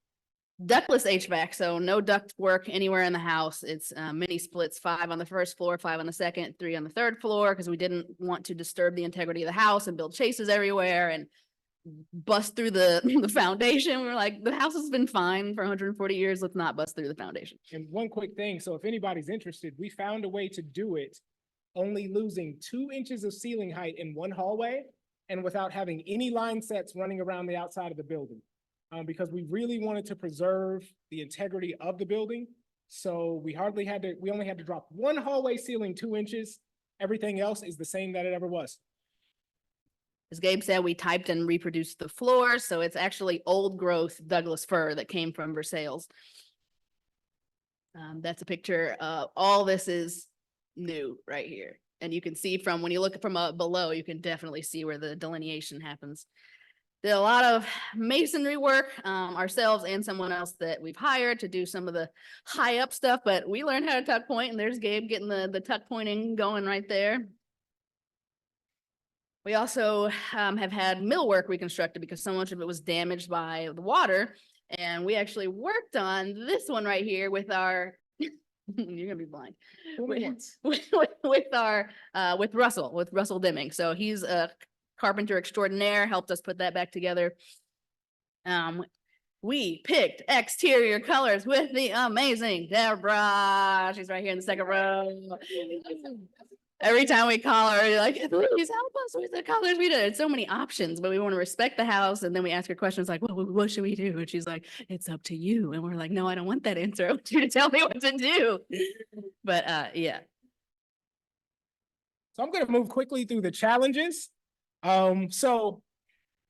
ductless HVAC, so no duct work anywhere in the house. It's mini splits, 5 on the first floor, 5 on the second, 3 on the third floor, because we didn't want to disturb the integrity of the house and build chases everywhere and bust through the foundation. We were like, the house has been fine for 140 years. Let's not bust through the foundation. And one quick thing, so if anybody's interested, we found a way to do it only losing 2 inches of ceiling height in one hallway and without having any line sets running around the outside of the building. Because we really wanted to preserve the integrity of the building. So we only had to drop one hallway ceiling 2 inches. Everything else is the same that it ever was. As Gabe said, we typed and reproduced the floor. So it's actually old growth Douglas fir that came from Versailles. That's a picture. All this is new right here. And you can see from, when you look from below, you can definitely see where the delineation happens. Did a lot of masonry work ourselves and someone else that we've hired to do some of the high up stuff, but we learned how to tuck point, and there's Gabe getting the tuck pointing going right there. We also have had millwork reconstructed because so much of it was damaged by the water, and we actually worked on this one right here with our you're gonna be blind with Russell Deming. So he's a carpenter extraordinaire, helped us put that back together. We picked exterior colors with the amazing Deborah. She's right here in the second row. Every time we call her, like, please help us with the colors. We did so many options, but we want to respect the house. And then we ask her questions like, well, what should we do? And she's like, it's up to you. And we're like, no, I don't want that answer. I want you to tell me what to do. But yeah. So I'm going to move quickly through the challenges. So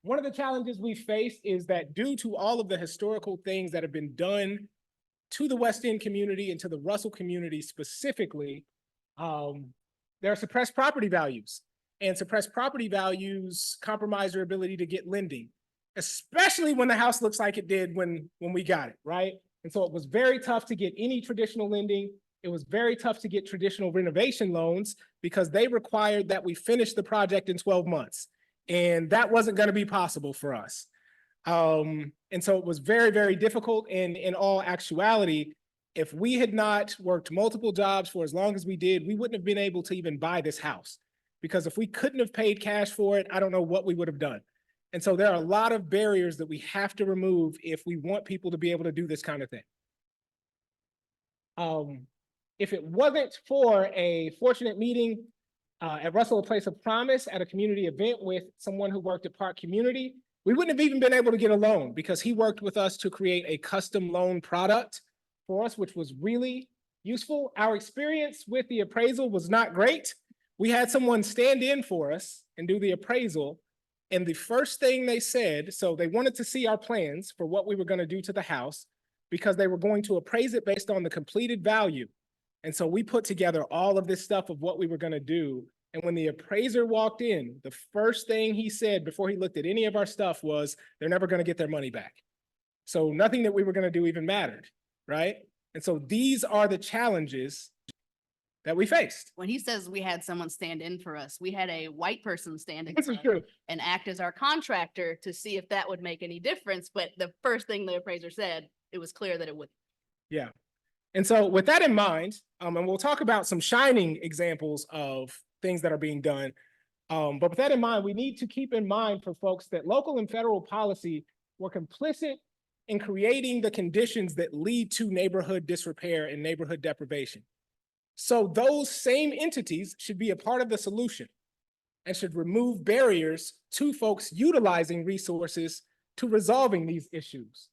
one of the challenges we faced is that due to all of the historical things that have been done to the West End community and to the Russell community specifically, there are suppressed property values, and suppressed property values compromise your ability to get lending, especially when the house looks like it did when we got it, right? And so it was very tough to get any traditional lending. It was very tough to get traditional renovation loans because they required that we finish the project in 12 months. And that wasn't going to be possible for us. And so it was very, very difficult. And in all actuality, if we had not worked multiple jobs for as long as we did, we wouldn't have been able to even buy this house. Because if we couldn't have paid cash for it, I don't know what we would have done. And so there are a lot of barriers that we have to remove if we want people to be able to do this kind of thing. If it wasn't for a fortunate meeting at Russell, a Place of Promise at a community event with someone who worked at Park Community, we wouldn't have even been able to get a loan because he worked with us to create a custom loan product for us, which was really useful. Our experience with the appraisal was not great. We had someone stand in for us and do the appraisal. And the first thing they said, so they wanted to see our plans for what we were going to do to the house because they were going to appraise it based on the completed value. And so we put together all of this stuff of what we were going to do. And when the appraiser walked in, the first thing he said before he looked at any of our stuff was, they're never going to get their money back. So nothing that we were going to do even mattered, right? And so these are the challenges that we faced. When he says we had someone stand in for us, we had a white person stand in This for is us true. and act as our contractor to see if that would make any difference. But the first thing the appraiser said, it was clear that it would. Yeah. And so with that in mind, and we'll talk about some shining examples of things that are being done. But with that in mind, we need to keep in mind for folks that local and federal policy were complicit in creating the conditions that lead to neighborhood disrepair and neighborhood deprivation. So those same entities should be a part of the solution and should remove barriers to folks utilizing resources to resolving these issues.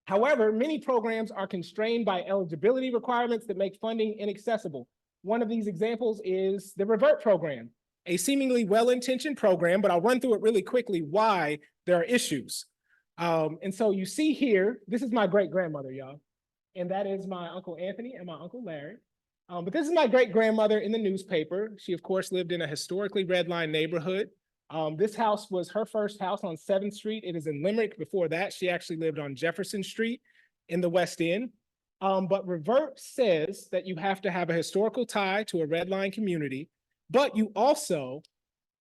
However, many programs are constrained by eligibility requirements that make funding inaccessible. One of these examples is the REVERT program, a seemingly well-intentioned program, but I'll run through it really quickly why there are issues. And so you see here, this is my great-grandmother, y'all, and that is my Uncle Anthony and my Uncle Larry. But this is my great-grandmother in the newspaper. She, of course, lived in a historically redlined neighborhood. This house was her first house on 7th Street. It is in Limerick. Before that, she actually lived on Jefferson Street in the West End. But REVERT says that you have to have a historical tie to a redline community, but you also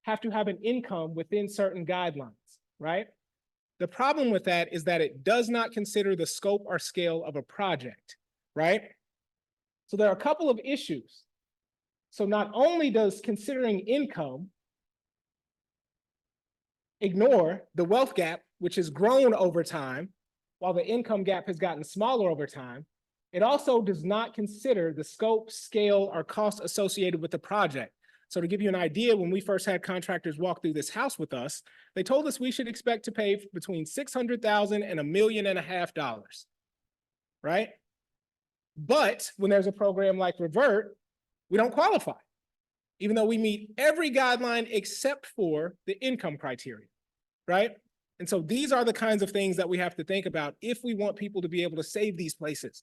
have to have an income within certain guidelines, right? The problem with that is that it does not consider the scope or scale of a project, right? So there are a couple of issues. So not only does considering income ignore the wealth gap, which has grown over time, while the income gap has gotten smaller over time, it also does not consider the scope, scale, or cost associated with the project. So to give you an idea, when we first had contractors walk through this house with us, they told us we should expect to pay between $600,000 and $1.5 million, right? But when there's a program like REVERT, we don't qualify, even though we meet every guideline except for the income criteria, right? And so these are the kinds of things that we have to think about if we want people to be able to save these places.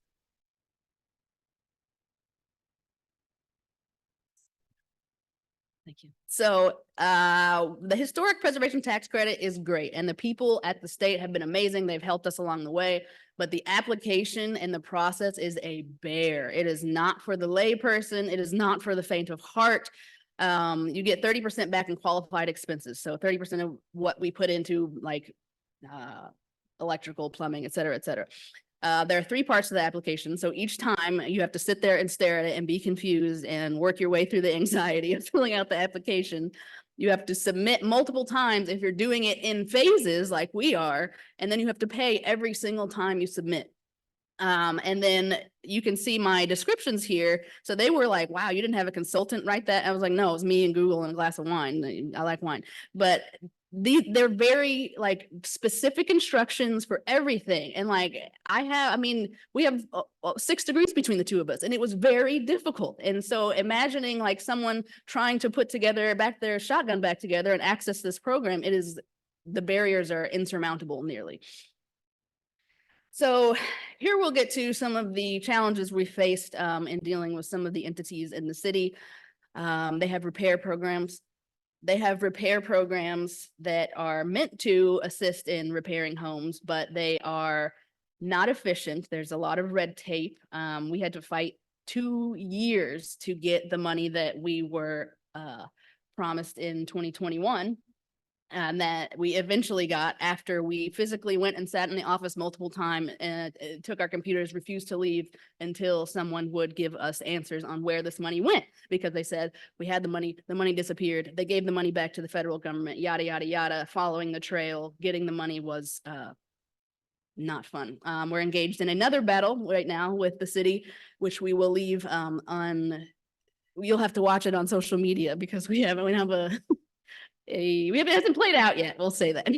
Thank you. So the historic preservation tax credit is great, and the people at the state have been amazing. They've helped us along the way, but the application and the process is a bear. It is not for the layperson. It is not for the faint of heart. You get 30% back in qualified expenses. So 30% of what we put into like electrical, plumbing, et cetera, et cetera. There are 3 parts to the application. So each time you have to sit there and stare at it and be confused and work your way through the anxiety of filling out the application. You have to submit multiple times if you're doing it in phases like we are, and then you have to pay every single time you submit. And then you can see my descriptions here. So they were like, wow, you didn't have a consultant write that? I was like, no, it was me and Google and a glass of wine. I like wine. But they're very like specific instructions for everything. And like we have 6 degrees between the 2 of us, and it was very difficult. And so imagining like someone trying to put together back their shotgun back together and access this program, the barriers are insurmountable nearly. So here we'll get to some of the challenges we faced in dealing with some of the entities in the city. They have repair programs. They have repair programs that are meant to assist in repairing homes, but they are not efficient. There's a lot of red tape. We had to fight 2 years to get the money that we were promised in 2021. And that we eventually got after we physically went and sat in the office multiple times and took our computers, refused to leave until someone would give us answers on where this money went, because they said we had the money disappeared. They gave the money back to the federal government, yada, yada, yada. Following the trail, getting the money was not fun. We're engaged in another battle right now with the city, which we will leave you'll have to watch it on social media because we have it hasn't played out yet. We'll say that.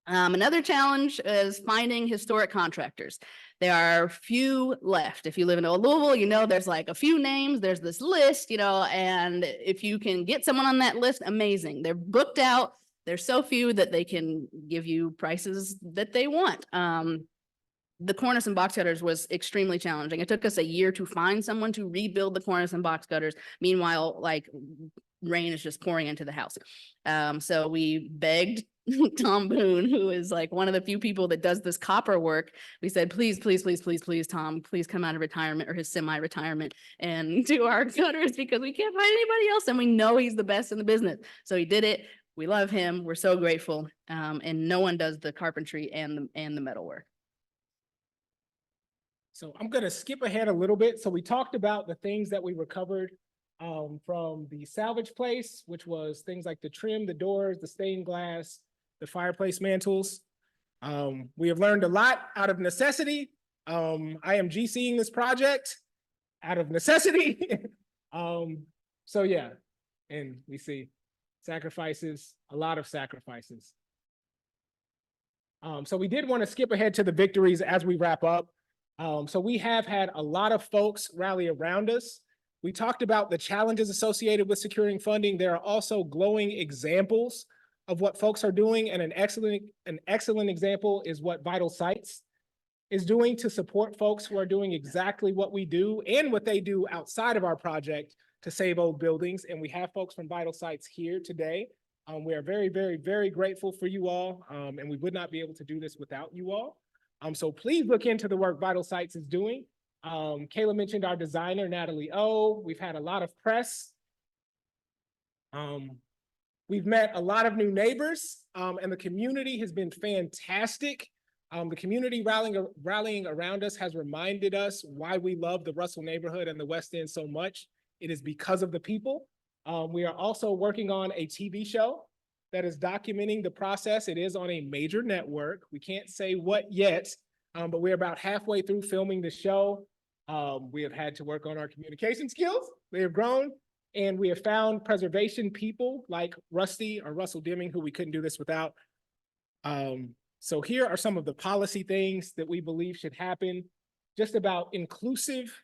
Another challenge is finding historic contractors. There are few left. If you live in Old Louisville, you know there's like a few names. There's this list, and if you can get someone on that list, amazing. They're booked out. There's so few that they can give you prices that they want. The cornice and box gutters was extremely challenging. It took us a year to find someone to rebuild the cornice and box gutters. Meanwhile, like rain is just pouring into the house. So we begged Tom Boone, who is like one of the few people that does this copper work. We said, please, please, please, please, please, Tom, please come out of retirement or his semi-retirement and do our gutters because we can't find anybody else. And we know he's the best in the business. So he did it. We love him. We're so grateful. And no one does the carpentry and the metal work. So I'm going to skip ahead a little bit. So we talked about the things that we recovered from the salvage place, which was things like the trim, the doors, the stained glass, the fireplace mantles. We have learned a lot out of necessity. I am GCing this project out of necessity. So yeah, and we see sacrifices, a lot of sacrifices. So we did want to skip ahead to the victories as we wrap up. So we have had a lot of folks rally around us. We talked about the challenges associated with securing funding. There are also glowing examples of what folks are doing, and an excellent example is what Vital Sites is doing to support folks who are doing exactly what we do and what they do outside of our project to save old buildings. And we have folks from Vital Sites here today. We are very, very, very grateful for you all, and we would not be able to do this without you all. So please look into the work Vital Sites is doing. Kaila mentioned our designer, Natalie O. We've had a lot of press. We've met a lot of new neighbors, and the community has been fantastic. The community rallying around us has reminded us why we love the Russell neighborhood and the West End so much. It is because of the people. We are also working on a TV show that is documenting the process. It is on a major network. We can't say what yet, but we're about halfway through filming the show. We have had to work on our communication skills. They have grown, and we have found preservation people like Rusty or Russell Deming, who we couldn't do this without. So here are some of the policy things that we believe should happen, just about inclusive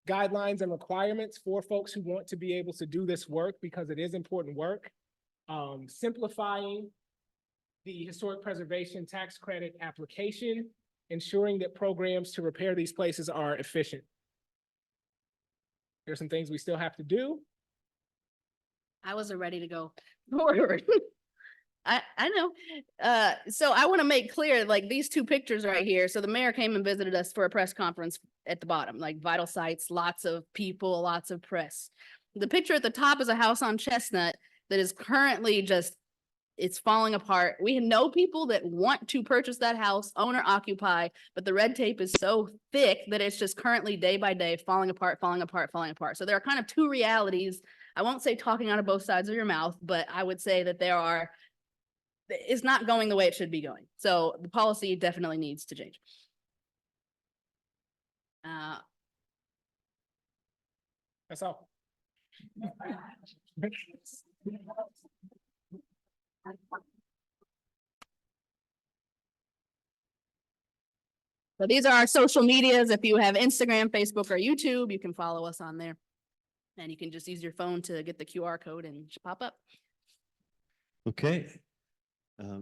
guidelines and requirements for folks who want to be able to do this work because it is important work. Simplifying the historic preservation tax credit application, ensuring that programs to repair these places are efficient. There's some things we still have to do. I wasn't ready to go forward. I know. So I want to make clear, like these two pictures right here. So the mayor came and visited us for a press conference at the bottom, like Vital Sites, lots of people, lots of press. The picture at the top is a house on Chestnut that is currently just, it's falling apart. We know people that want to purchase that house, own or occupy, but the red tape is so thick that it's just currently day by day falling apart, falling apart, falling apart. So there are kind of two realities. I won't say talking out of both sides of your mouth, but I would say that there are, it's not going the way it should be going. So the policy definitely needs to change. That's all. So these are our social medias. If you have Instagram, Facebook, or YouTube, you can follow us on there. And you can just use your phone to get the QR code and pop up. Okay.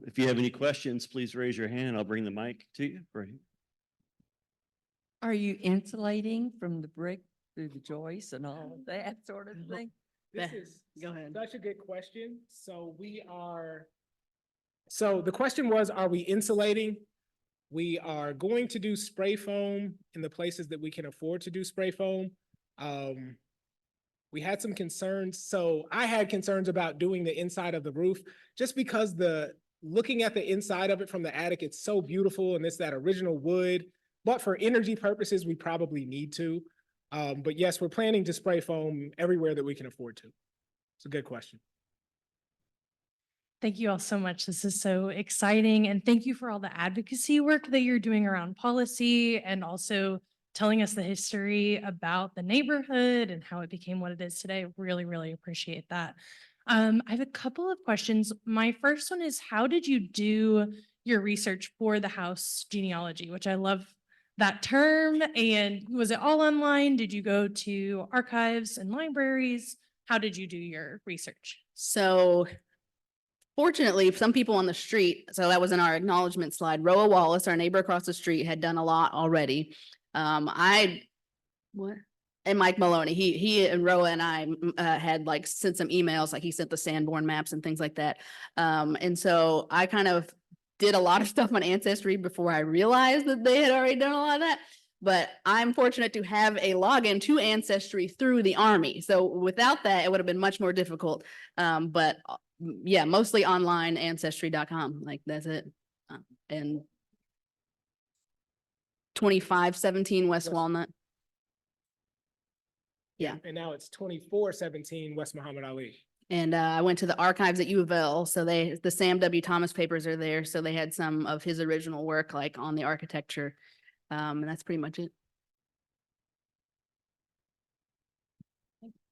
If you have any questions, please raise your hand and I'll bring the mic to you. Right. Are you insulating from the brick through the joists and all of that sort of thing? This is Go ahead. such a good question. So the question was, are we insulating? We are going to do spray foam in the places that we can afford to do spray foam. We had some concerns. So I had concerns about doing the inside of the roof just because looking at the inside of it from the attic, it's so beautiful and it's that original wood. But for energy purposes, we probably need to. But yes, we're planning to spray foam everywhere that we can afford to. It's a good question. Thank you all so much. This is so exciting. And thank you for all the advocacy work that you're doing around policy and also telling us the history about the neighborhood and how it became what it is today. Really, really appreciate that. I have a couple of questions. My first one is, how did you do your research for the house genealogy, which I love that term? And was it all online? Did you go to archives and libraries? How did you do your research? So fortunately, some people on the street, so that was in our acknowledgement slide, Roa Wallace, our neighbor across the street, had done a lot already. And Mike Maloney, he and Roa and I had like sent some emails, like he sent the Sanborn maps and things like that. And so I kind of did a lot of stuff on Ancestry before I realized that they had already done a lot of that. But I'm fortunate to have a login to Ancestry through the Army. So without that, it would have been much more difficult. But yeah, mostly online, ancestry.com, like that's it. And 2517 West Walnut. Yeah. And now it's 2417 West Muhammad Ali. And I went to the archives at U of L. So the Sam W. Thomas papers are there. So they had some of his original work like on the architecture. And that's pretty much it.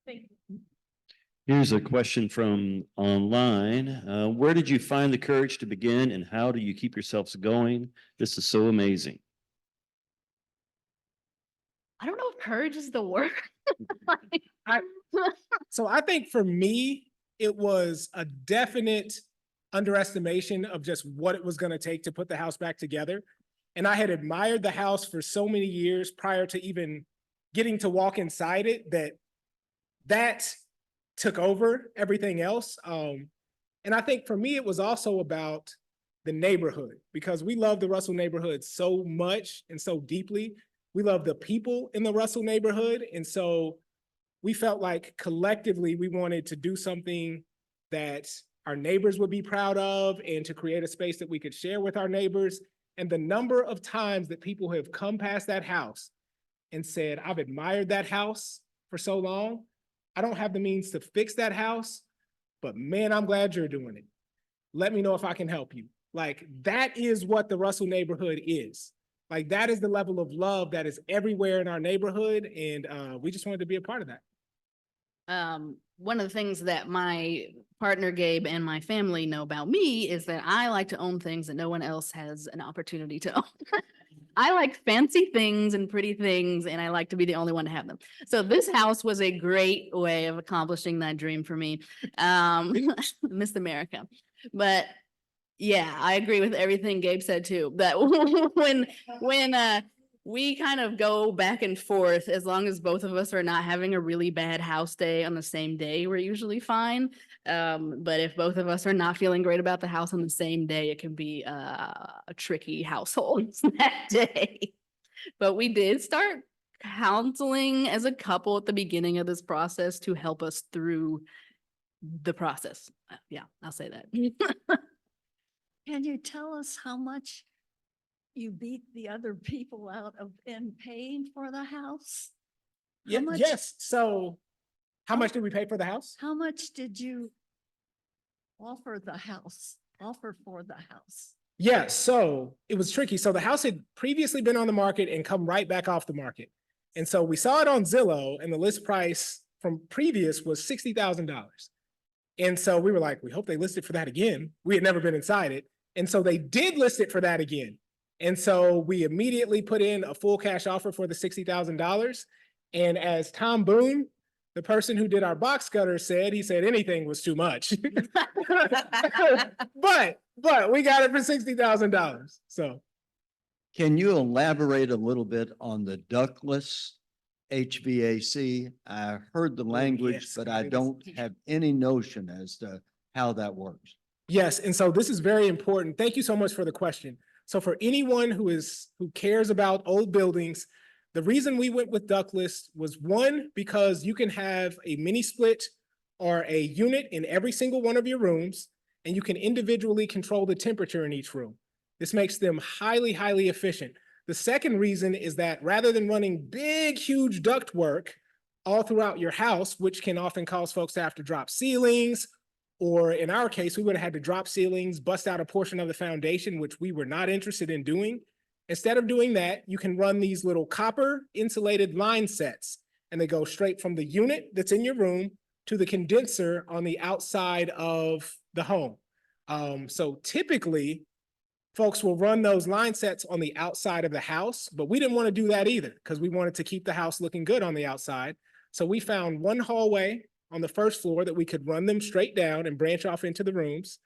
Thank you. Here's a question from online. Where did you find the courage to begin and how do you keep yourselves going? This is so amazing. I don't know if courage is the word. So I think for me, it was a definite underestimation of just what it was going to take to put the house back together. And I had admired the house for so many years prior to even getting to walk inside it that took over everything else. And I think for me, it was also about the neighborhood because we love the Russell neighborhood so much and so deeply. We love the people in the Russell neighborhood. And so we felt like collectively we wanted to do something that our neighbors would be proud of and to create a space that we could share with our neighbors. And the number of times that people have come past that house and said, I've admired that house for so long. I don't have the means to fix that house, but man, I'm glad you're doing it. Let me know if I can help you. Like that is what the Russell neighborhood is. Like that is the level of love that is everywhere in our neighborhood. And we just wanted to be a part of that. One of the things that my partner Gabe and my family know about me is that I like to own things that no one else has an opportunity to own. I like fancy things and pretty things, and I like to be the only one to have them. So this house was a great way of accomplishing that dream for me. Miss America. But yeah, I agree with everything Gabe said too. That when we kind of go back and forth, as long as both of us are not having a really bad house day on the same day, we're usually fine. But if both of us are not feeling great about the house on the same day, it can be a tricky household that day. But we did start counseling as a couple at the beginning of this process to help us through the process. Yeah, I'll say that. Can you tell us how much you beat the other people out of in paying for the house? Yeah, much- yes. So how much did we pay for the house? How much did you offer for the house? Yeah, so it was tricky. So the house had previously been on the market and come right back off the market. And so we saw it on Zillow and the list price from previous was $60,000. And so we were like, we hope they list it for that again. We had never been inside it. And so they did list it for that again. And so we immediately put in a full cash offer for the $60,000. And as Tom Boone, the person who did our box cutter said, he said anything was too much. but we got it for $60,000. So. Can you elaborate a little bit on the ductless HVAC? I heard the language, yes, but I it is. don't have any notion as to how that works. Yes, and so this is very important. Thank you so much for the question. So for anyone who cares about old buildings, the reason we went with ductless was one, because you can have a mini split or a unit in every single one of your rooms, and you can individually control the temperature in each room. This makes them highly, highly efficient. The second reason is that rather than running big, huge duct work all throughout your house, which can often cause folks to have to drop ceilings, or in our case, we would have had to drop ceilings, bust out a portion of the foundation, which we were not interested in doing. Instead of doing that, you can run these little copper insulated line sets, and they go straight from the unit that's in your room to the condenser on the outside of the home. So typically, folks will run those line sets on the outside of the house, but we didn't want to do that either because we wanted to keep the house looking good on the outside. So we found one hallway on the first floor that we could run them straight down and branch off into the rooms.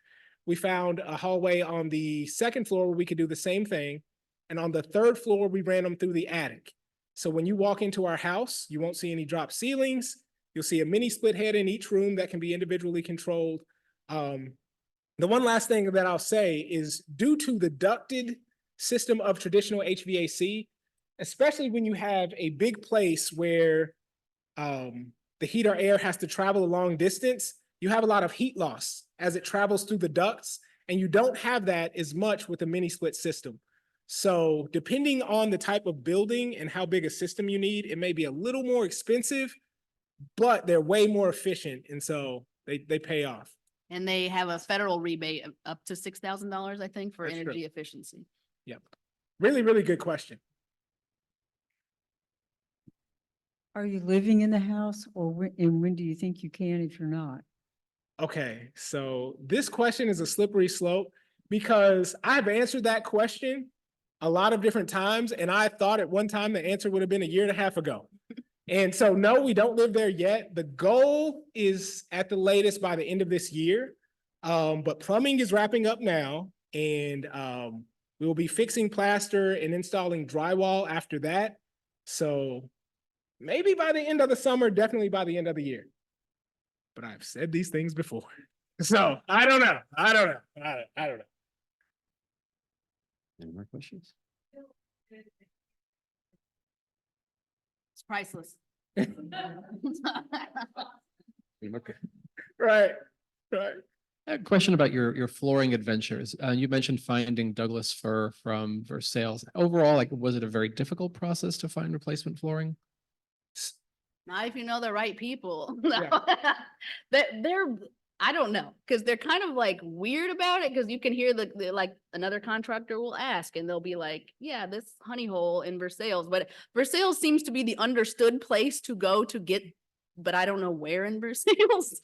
We found a hallway on the second floor where we could do the same thing. And on the third floor, we ran them through the attic. So when you walk into our house, you won't see any drop ceilings. You'll see a mini split head in each room that can be individually controlled. The one last thing that I'll say is due to the ducted system of traditional HVAC, especially when you have a big place where the heat or air has to travel a long distance, you have a lot of heat loss as it travels through the ducts, and you don't have that as much with a mini split system. So depending on the type of building and how big a system you need, it may be a little more expensive, but they're way more efficient. And so they pay off. And they have a federal rebate of up to $6,000, I think, for That's true. energy efficiency. Yep. Really, really good question. Are you living in the house and when do you think you can if you're not? Okay, so this question is a slippery slope because I've answered that question a lot of different times, and I thought at one time the answer would have been a year and a half ago. And so, no, we don't live there yet. The goal is at the latest by the end of this year, but plumbing is wrapping up now, and we will be fixing plaster and installing drywall after that. So maybe by the end of the summer, definitely by the end of the year. But I've said these things before. So I don't know. I don't know. Any more questions? It's priceless. Okay. Right. A question about your flooring adventures. You mentioned finding Douglas fir from Versailles. Overall, like, was it a very difficult process to find replacement flooring? Not if you know the right people. Yeah. They're, I don't know, because they're kind of like weird about it, because you can hear the like another contractor will ask and they'll be like, yeah, this honey hole in Versailles, but Versailles seems to be the understood place to go to get, but I don't know where in Versailles.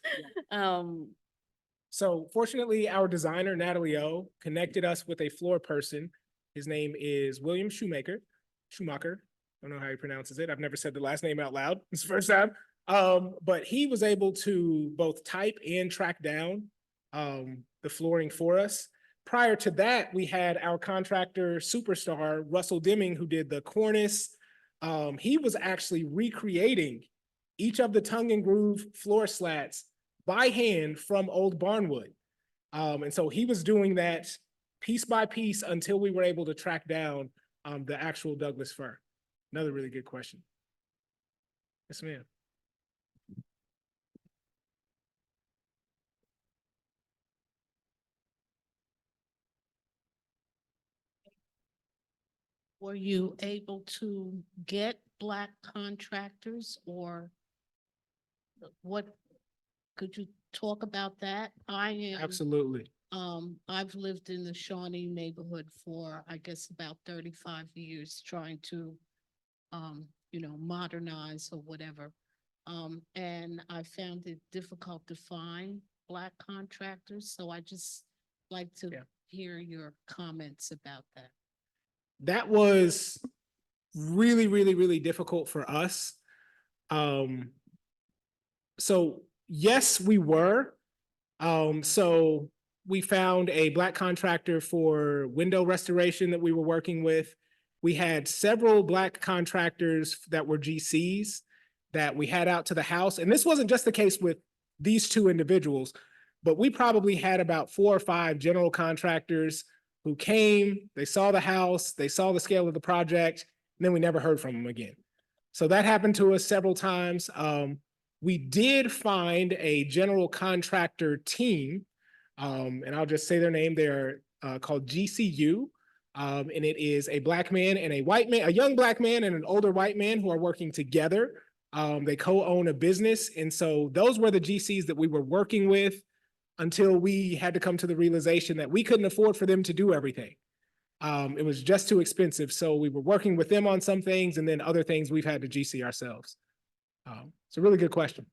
So fortunately, our designer, Natalie O, connected us with a floor person. His name is William Schumacher. I don't know how he pronounces it. I've never said the last name out loud. It's the first time. But he was able to both type and track down the flooring for us. Prior to that, we had our contractor superstar, Russell Deming, who did the cornice. He was actually recreating each of the tongue and groove floor slats by hand from old barnwood. And so he was doing that piece by piece until we were able to track down the actual Douglas fir. Another really good question. Yes, ma'am. Were you able to get Black contractors, or what? Could you talk about that? I am. Absolutely. I've lived in the Shawnee neighborhood for, I guess, about 35 years, trying to, modernize or whatever. And I found it difficult to find Black contractors. So I just like to hear your comments about that. That was really, really, really difficult for us. So yes, we were. So we found a Black contractor for window restoration that we were working with. We had several Black contractors that were GCs that we had out to the house. And this wasn't just the case with these two individuals, but we probably had about 4 or 5 general contractors who came, they saw the house, they saw the scale of the project, and then we never heard from them again. So that happened to us several times. We did find a general contractor team, and I'll just say their name. They're called GCU, and it is a Black man and a white man, a young Black man and an older white man who are working together. They co-own a business, and so those were the GCs that we were working with until we had to come to the realization that we couldn't afford for them to do everything. It was just too expensive. So we were working with them on some things, and then other things we've had to GC ourselves. It's a really good question.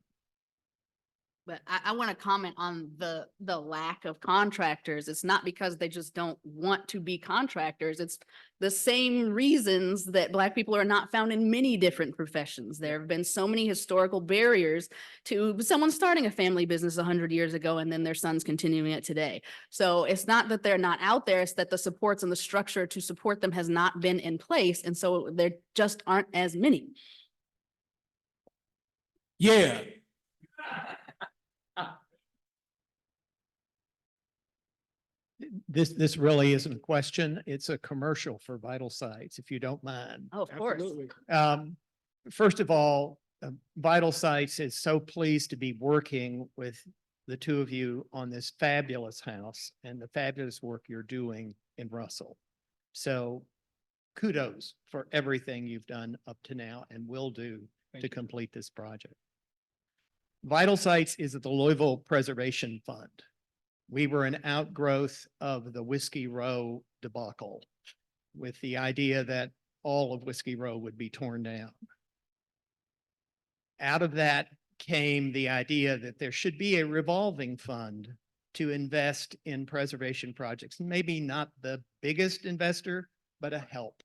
But I want to comment on the lack of contractors. It's not because they just don't want to be contractors. It's the same reasons that Black people are not found in many different professions. There have been so many historical barriers to someone starting a family business 100 years ago and then their sons continuing it today. So it's not that they're not out there, it's that the supports and the structure to support them has not been in place. And so there just aren't as many. Yeah. This really isn't a question. It's a commercial for Vital Sites, if you don't mind. Oh, of course. Absolutely. First of all, Vital Sites is so pleased to be working with the two of you on this fabulous house and the fabulous work you're doing in Russell. So kudos for everything you've done up to now and will do to complete this project. Vital Sites is at the Louisville Preservation Fund. We were an outgrowth of the Whiskey Row debacle with the idea that all of Whiskey Row would be torn down. Out of that came the idea that there should be a revolving fund to invest in preservation projects. Maybe not the biggest investor, but a help.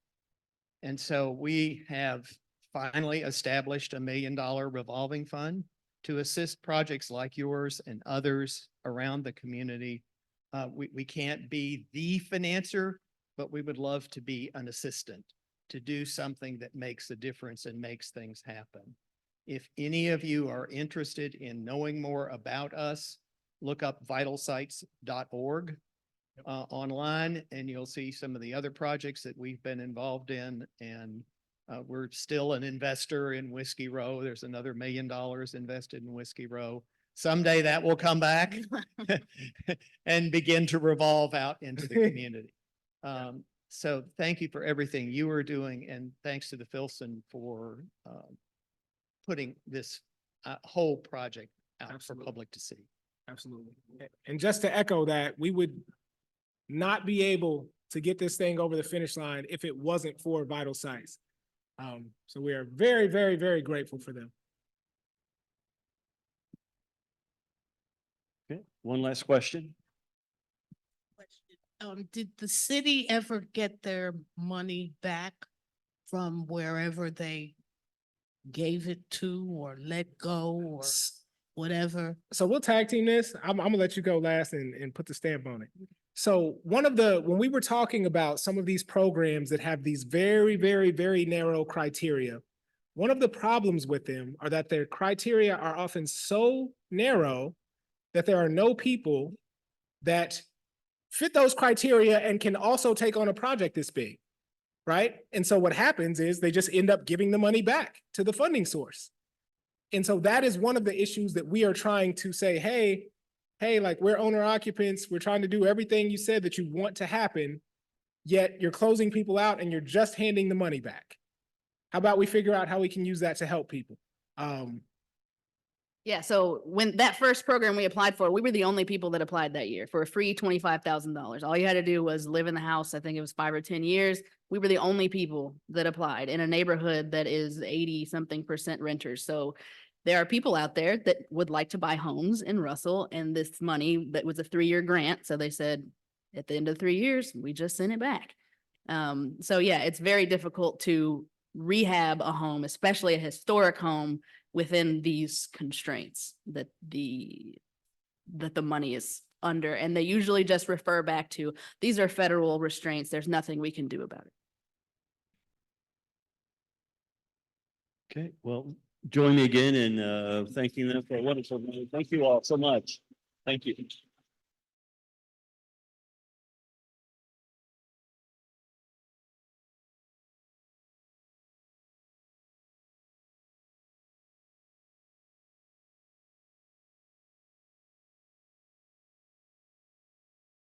And so we have finally established $1 million revolving fund to assist projects like yours and others around the community. We can't be the financer, but we would love to be an assistant to do something that makes a difference and makes things happen. If any of you are interested in knowing more about us, look up vitalsites.org online, and you'll see some of the other projects that we've been involved in. And we're still an investor in Whiskey Row. There's another $1 million invested in Whiskey Row. Someday that will come back and begin to revolve out into the community. So thank you for everything you are doing, and thanks to the Filson for putting this whole project out Absolutely. for public to see. Absolutely. And just to echo that, we would not be able to get this thing over the finish line if it wasn't for Vital Sites. So we are very, very, very grateful for them. Okay, one last question. Did the city ever get their money back from wherever they gave it to or let go or whatever? So we'll tag team this. I'm gonna let you go last and put the stamp on it. So when we were talking about some of these programs that have these very, very, very narrow criteria, one of the problems with them are that their criteria are often so narrow that there are no people that fit those criteria and can also take on a project this big, right? And so what happens is they just end up giving the money back to the funding source. And so that is one of the issues that we are trying to say, hey, like, we're owner occupants, we're trying to do everything you said that you want to happen, yet you're closing people out and you're just handing the money back. How about we figure out how we can use that to help people? Yeah, so when that first program we applied for, we were the only people that applied that year for a free $25,000. All you had to do was live in the house. I think it was 5 or 10 years. We were the only people that applied in a neighborhood that is 80-something% renters. So there are people out there that would like to buy homes in Russell, and this money that was a 3-year grant. So they said at the end of 3 years, we just sent it back. So yeah, it's very difficult to rehab a home, especially a historic home, within these constraints that the money is under. And they usually just refer back to, these are federal restraints. There's nothing we can do about it. Okay, well, join me again in thanking them for a wonderful night. Thank you all so much. Thank you.